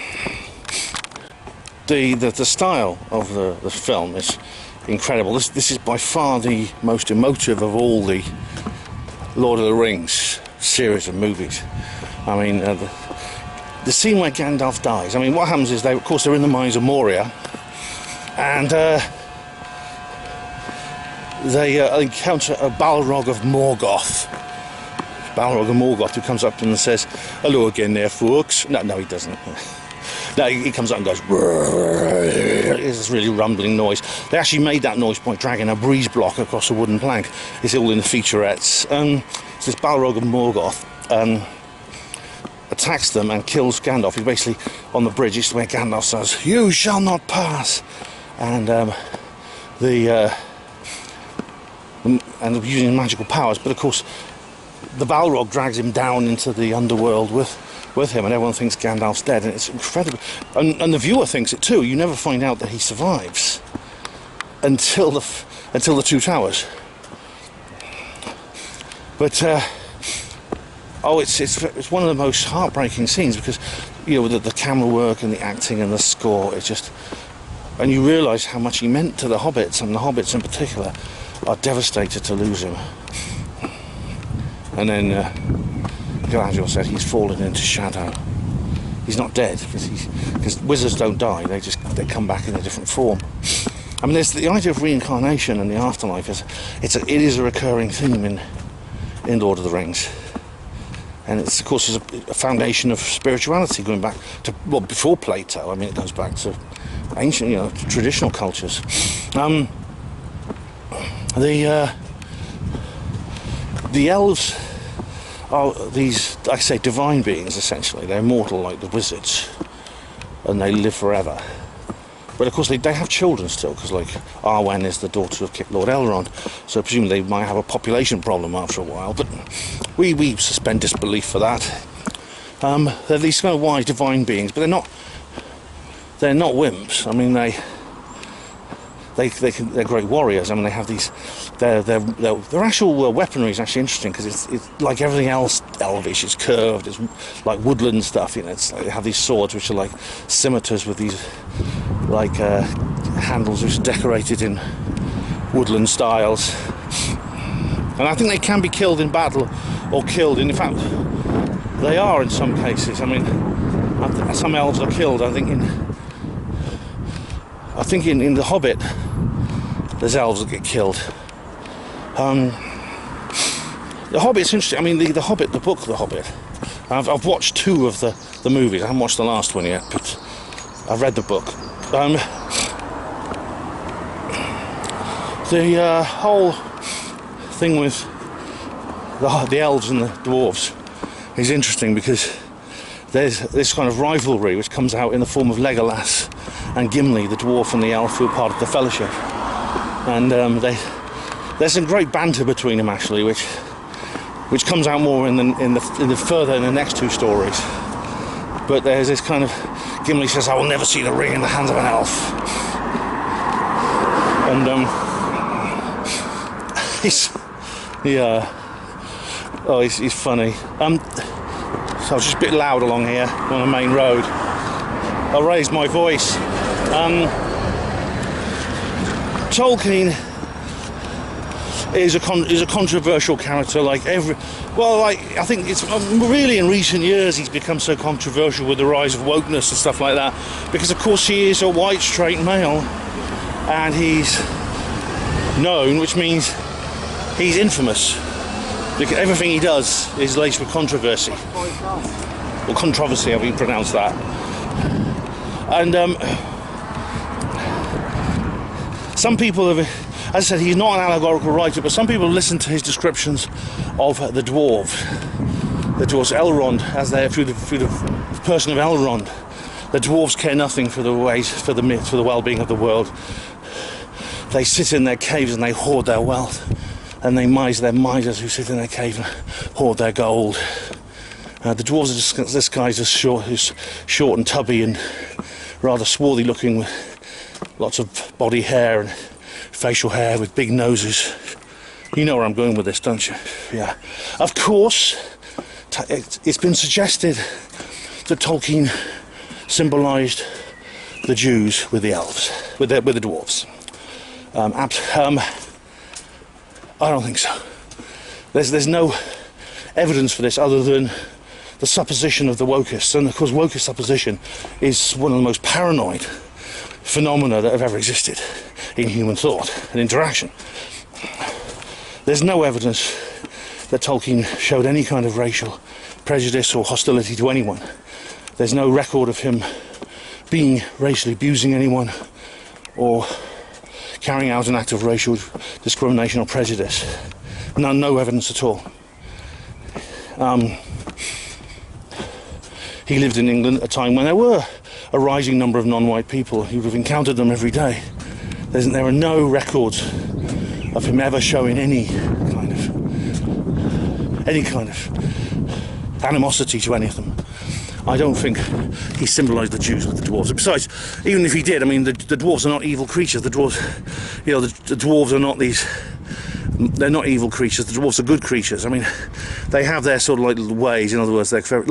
The style of the film is incredible. This is by far the most emotive of all the Lord of the Rings series of movies. I mean, the scene where Gandalf dies. I mean, what happens is of course they're in the mines of Moria, and they encounter a Balrog of Morgoth. Balrog of Morgoth, who comes up to them and says, "Hello again there, folks." No, he doesn't. No, he comes up and goes. It's this really rumbling noise. They actually made that noise by dragging a breeze block across a wooden plank. It's all in the featurettes. So this Balrog of Morgoth attacks them and kills Gandalf. He's basically on the bridge. It's where Gandalf says, "You shall not pass," and using magical powers. But of course, the Balrog drags him down into the underworld with him, and everyone thinks Gandalf's dead, and it's incredible. And the viewer thinks it too. You never find out that he survives until the Two Towers. But it's one of the most heartbreaking scenes because the camera work and the acting and the score. It's just, and you realise how much he meant to the hobbits, and the hobbits in particular are devastated to lose him. And then Galadriel said he's fallen into shadow. He's not dead because wizards don't die. They come back in a different form. I mean, there's the idea of reincarnation and the afterlife. It is a recurring theme in Lord of the Rings, and it's of course a foundation of spirituality going back to before Plato. I mean, it goes back to ancient, traditional cultures. The elves are these, I say, divine beings, essentially. They're immortal like the wizards, and they live forever. But of course they have children still, because like Arwen is the daughter of Lord Elrond, so presumably they might have a population problem after a while, but we suspend disbelief for that. They're these kind of wise divine beings, but they're not wimps. I mean, they're great warriors. I mean, they have these. Their actual weaponry is actually interesting because it's like everything else elvish. It's curved. It's like woodland stuff. It's like they have these swords which are like scimitars with these like handles which are decorated in woodland styles. And I think they can be killed in battle or killed. In fact, they are in some cases. I mean, some elves are killed. I think in The Hobbit, there's elves that get killed. The Hobbit's interesting. I mean, the Hobbit, the book, The Hobbit. I've watched 2 of the movies. I haven't watched the last one yet, but I've read the book. The whole thing with the elves and the dwarves is interesting because there's this kind of rivalry which comes out in the form of Legolas and Gimli, the dwarf and the elf who are part of the Fellowship, and there's some great banter between them actually, which comes out more in the next 2 stories. But there's this kind of Gimli says, "I will never see the ring in the hands of an elf," and he's funny. So I was just a bit loud along here on the main road. I'll raise my voice. Tolkien is a controversial character. I think it's really in recent years he's become so controversial with the rise of wokeness and stuff like that, because of course he is a white straight male, and he's known, which means he's infamous. Because everything he does is laced with controversy. Or controversy, however you pronounce that. And some people have, as I said, he's not an allegorical writer, but some people listen to his descriptions of the dwarves, Elrond, as they're through the person of Elrond. The dwarves care nothing for the well-being of the world. They sit in their caves and they hoard their wealth. And they're misers who sit in their cave and hoard their gold. The dwarves are disguised as short and tubby and rather swarthy looking, with lots of body hair and facial hair with big noses. You know where I'm going with this, don't you? Yeah. Of course, it's been suggested that Tolkien symbolised the Jews with the elves, with the dwarves. I don't think so. There's no evidence for this other than the supposition of the wokists, and of course wokist supposition is one of the most paranoid phenomena that have ever existed in human thought and interaction. There's no evidence that Tolkien showed any kind of racial prejudice or hostility to anyone. There's no record of him being racially abusing anyone or carrying out an act of racial discrimination or prejudice. No evidence at all. He lived in England at a time when there were a rising number of non-white people. He would have encountered them every day. There are no records of him ever showing any kind of animosity to any of them. I don't think he symbolised the Jews with the dwarves. Besides, even if he did, I mean, the dwarves are not evil creatures. The dwarves, you know, the dwarves are not these. They're not evil creatures. The dwarves are good creatures. I mean, they have their sort of like little ways. In other words, they're very,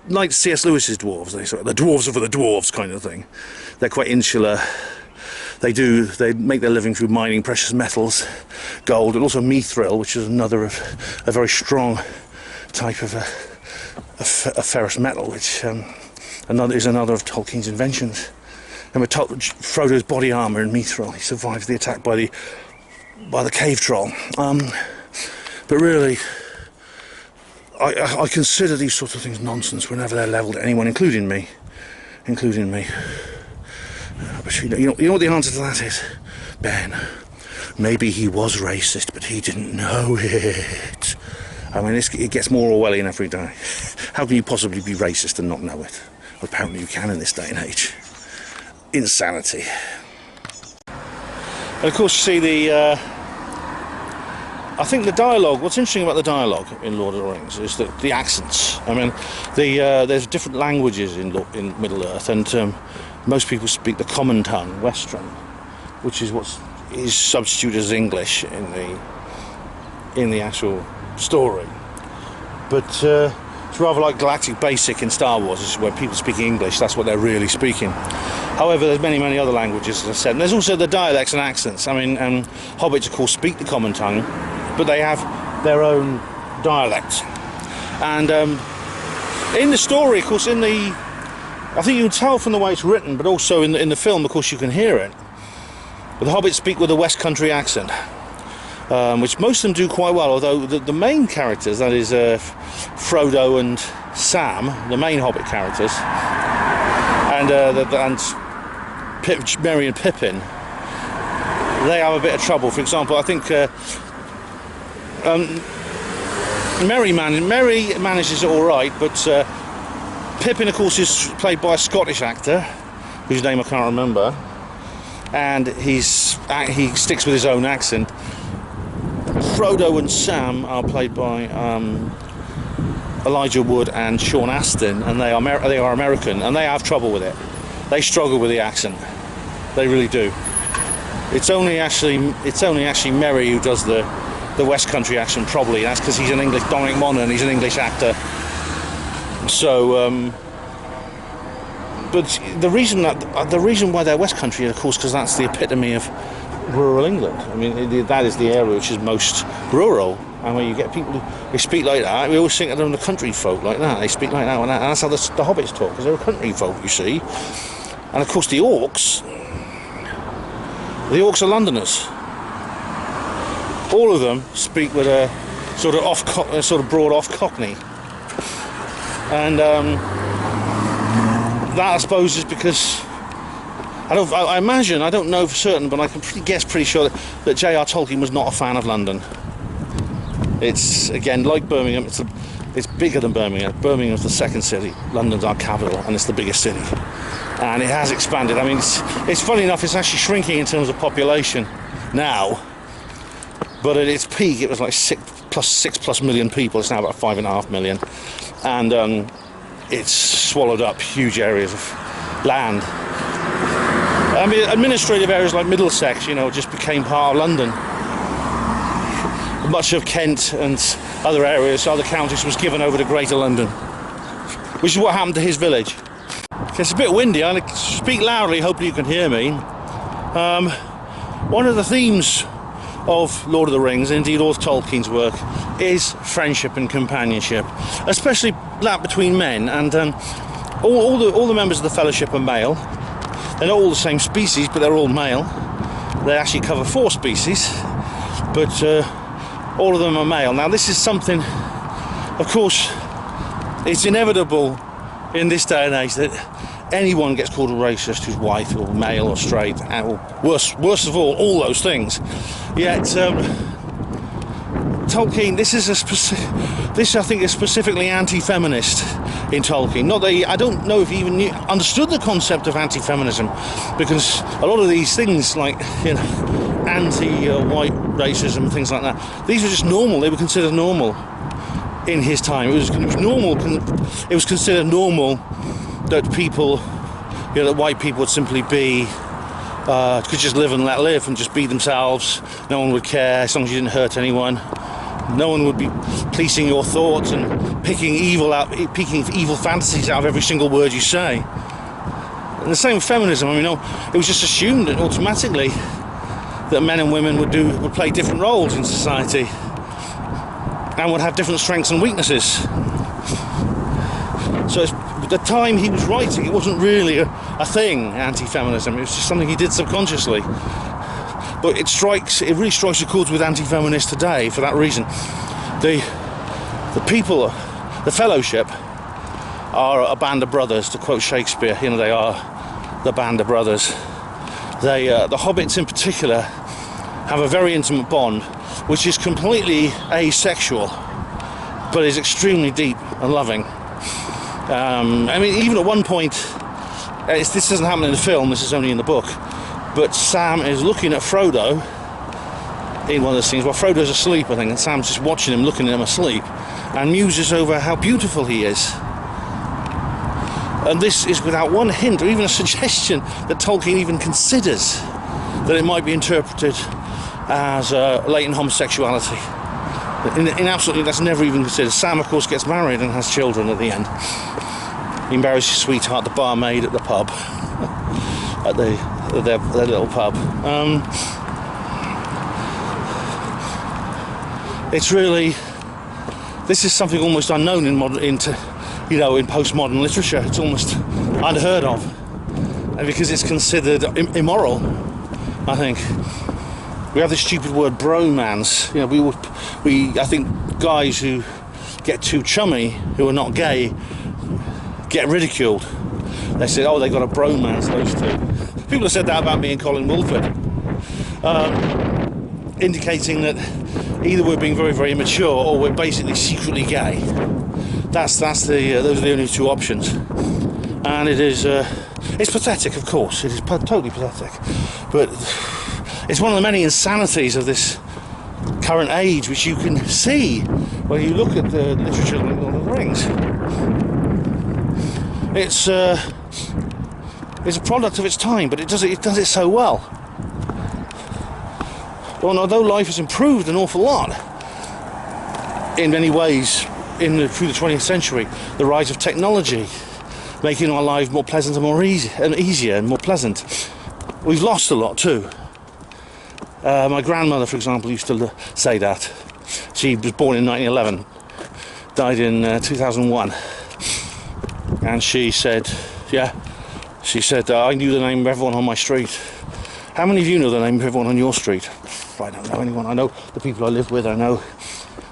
like C.S. Lewis's dwarves. The dwarves are for the dwarves kind of thing. They're quite insular. They make their living through mining precious metals, gold, and also mithril, which is a very strong type of a ferrous metal, which is another of Tolkien's inventions. And with Frodo's body armour in mithril, he survives the attack by the cave troll. But really, I consider these sorts of things nonsense whenever they're levelled at anyone, including me. But you know what the answer to that is, Ben? Maybe he was racist, but he didn't know it. I mean, it gets more Orwellian every day. How can you possibly be racist and not know it? Well, apparently you can in this day and age. Insanity. And of course, you see I think the dialogue, what's interesting about the dialogue in Lord of the Rings is that the accents. I mean, there's different languages in Middle-earth, and most people speak the common tongue, Westron, which is what is substituted as English in the actual story. But it's rather like Galactic Basic in Star Wars, is where people speak English, that's what they're really speaking. However, there's many other languages, as I said, and there's also the dialects and accents. I mean, hobbits, of course, speak the common tongue, but they have their own dialect. And in the story, of course, I think you can tell from the way it's written, but also in the film, of course, you can hear it. But the hobbits speak with a West Country accent, which most of them do quite well, although the main characters, that is Frodo and Sam, the main hobbit characters, and Merry and Pippin, they have a bit of trouble. For example, I think Merry manages it all right, but Pippin, of course, is played by a Scottish actor whose name I can't remember, and he sticks with his own accent. Frodo and Sam are played by Elijah Wood and Sean Astin, and they are American, and they have trouble with it. They struggle with the accent. They really do. It's only actually Merry who does the West Country accent, probably. That's because he's an English, Dominic Monaghan, he's an English actor. So, but the reason why they're West Country, of course, because that's the epitome of rural England. I mean, that is the area which is most rural, and when you get people who speak like that, we always think of them the country folk like that. They speak like that, and that's how the hobbits talk, because they're country folk, you see. And of course, the orcs are Londoners. All of them speak with a sort of broad off Cockney, and that I suppose is because I imagine, I don't know for certain, but I can guess pretty sure that J.R. Tolkien was not a fan of London. It's, again, like Birmingham, it's bigger than Birmingham. Birmingham's the second city, London's our capital, and it's the biggest city. And it has expanded. I mean, it's funny enough, it's actually shrinking in terms of population now, but at its peak it was like 6+ million people. It's now about 5.5 million, and it's swallowed up huge areas of land. I mean, administrative areas like Middlesex, just became part of London. Much of Kent and other areas, other counties, was given over to Greater London, which is what happened to his village. It's a bit windy. I'll speak loudly, hopefully you can hear me. One of the themes of Lord of the Rings, indeed all of Tolkien's work, is friendship and companionship, especially that between men. And all the members of the Fellowship are male. They're not all the same species, but they're all male. They actually cover 4 species, but all of them are male. Now, this is something, of course, it's inevitable in this day and age that anyone gets called a racist who's white or male or straight, or worst of all those things. Yet Tolkien, this I think is specifically anti-feminist in Tolkien. Not that I don't know if he even understood the concept of anti-feminism, because a lot of these things, like, you know, anti-white racism, things like that, these were just normal. They were considered normal in his time. It was normal. It was considered normal that people, you know, that white people would simply be could just live and let live and just be themselves. No one would care as long as you didn't hurt anyone. No one would be policing your thoughts and picking evil fantasies out of every single word you say. And the same with feminism. I mean, it was just assumed that automatically that men and women would play different roles in society and would have different strengths and weaknesses. So at the time he was writing, it wasn't really a thing, anti-feminism. It was just something he did subconsciously. But it really strikes a chord with anti-feminists today for that reason. The people, the Fellowship, are a band of brothers, to quote Shakespeare. You know, they are the band of brothers. The hobbits in particular have a very intimate bond, which is completely asexual, but is extremely deep and loving. I mean, even at one point, this doesn't happen in the film, this is only in the book, but Sam is looking at Frodo in one of the scenes while Frodo's asleep, I think, and Sam's just watching him, looking at him asleep, and muses over how beautiful he is. And this is without one hint or even a suggestion that Tolkien even considers that it might be interpreted as latent homosexuality. In absolutely, that's never even considered. Sam, of course, gets married and has children at the end. He marries his sweetheart, the barmaid at the pub, at their little pub. It's really, this is something almost unknown in postmodern literature. It's almost unheard of, and because it's considered immoral, I think. We have this stupid word bromance. You know, I think guys who get too chummy, who are not gay, get ridiculed. They say, oh, they got a bromance, those two. People have said that about me and Colin Woolford, indicating that either we're being very, very immature or we're basically secretly gay. Those are the only two options. And it is, it's pathetic, of course. It is totally pathetic. But it's one of the many insanities of this current age, which you can see when you look at the literature of Lord of the Rings. It's a product of its time, but it does it so well. Well, although life has improved an awful lot in many ways through the 20th century, the rise of technology making our lives more pleasant and more easier and more pleasant, we've lost a lot too. My grandmother, for example, used to say that. She was born in 1911, died in 2001, and she said, I knew the name of everyone on my street. How many of you know the name of everyone on your street? I don't know anyone. I know the people I live with. I know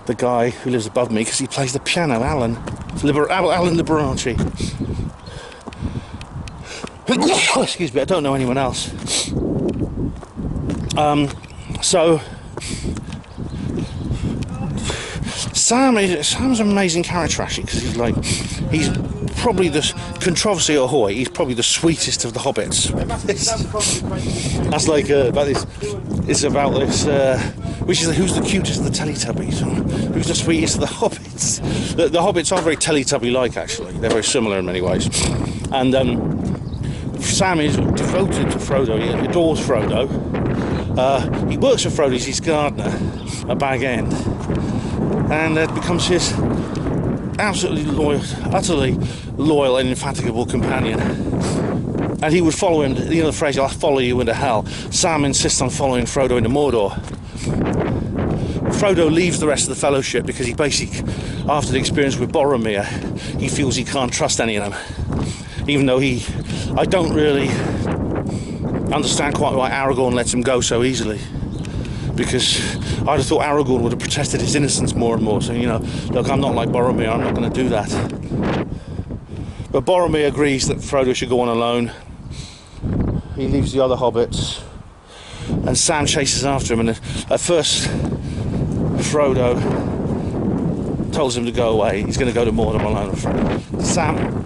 the guy who lives above me because he plays the piano, Alan Liberace. Excuse me, I don't know anyone else. So Sam's an amazing character, actually, because he's probably the controversy ahoy. He's probably the sweetest of the hobbits. That's like about this. It's about this. Which is who's the cutest of the Teletubbies? Who's the sweetest of the hobbits? The hobbits are very Teletubby-like, actually. They're very similar in many ways. And Sam is devoted to Frodo. He adores Frodo. He works for Frodo. He's his gardener at Bag End, and becomes his utterly loyal and indefatigable companion. And he would follow him. You know the phrase, "I'll follow you into hell." Sam insists on following Frodo into Mordor. Frodo leaves the rest of the Fellowship because he basically, after the experience with Boromir, he feels he can't trust any of them. Even though I don't really understand quite why Aragorn lets him go so easily. Because I'd have thought Aragorn would have protested his innocence more and more. So, look, I'm not like Boromir, I'm not going to do that. But Boromir agrees that Frodo should go on alone. He leaves the other hobbits, and Sam chases after him. And at first, Frodo tells him to go away. He's going to go to Mordor alone. Sam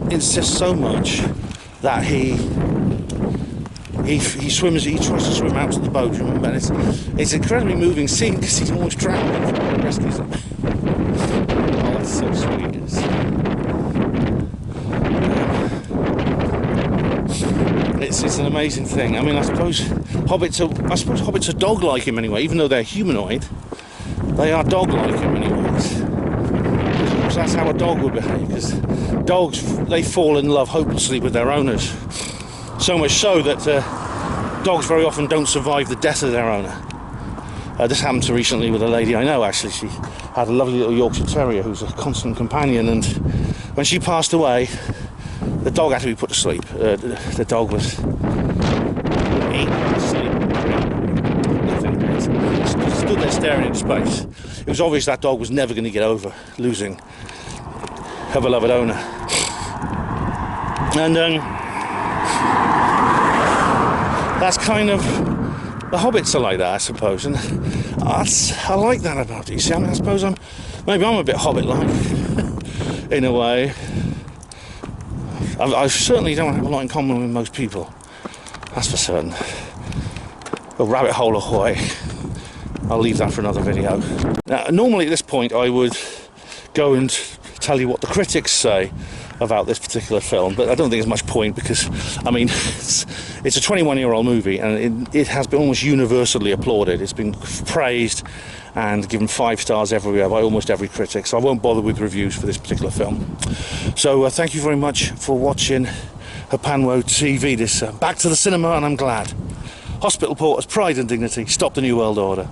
insists so much that he swims. He tries to swim out to the boat. Remember, and it's an incredibly moving scene because he's almost drowning and rescues him. Oh, that's so sweet. It's an amazing thing. I mean, I suppose hobbits are dog-like in many ways, even though they're humanoid. They are dog-like in many ways. Because that's how a dog would behave. Because dogs, they fall in love hopelessly with their owners. So much so that dogs very often don't survive the death of their owner. This happened to recently with a lady I know, actually. She had a lovely little Yorkshire Terrier who's a constant companion, and when she passed away, the dog had to be put to sleep. The dog was eaten to sleep. Nothing. Just stood there staring into space. It was obvious that dog was never going to get over losing her beloved owner. And that's kind of... The hobbits are like that, I suppose. And I like that about it. You see, I mean, I suppose maybe I'm a bit hobbit-like in a way. I certainly don't have a lot in common with most people, that's for certain. A rabbit hole ahoy. I'll leave that for another video. Now, normally at this point I would go and tell you what the critics say about this particular film, but I don't think there's much point because, I mean, it's a 21-year-old movie and it has been almost universally applauded. It's been praised and given 5 stars everywhere by almost every critic, so I won't bother with reviews for this particular film. So thank you very much for watching Hapanwo TV, this Back to the Cinema, and I'm glad. Hospital Porters, Pride and Dignity, stop the New World Order.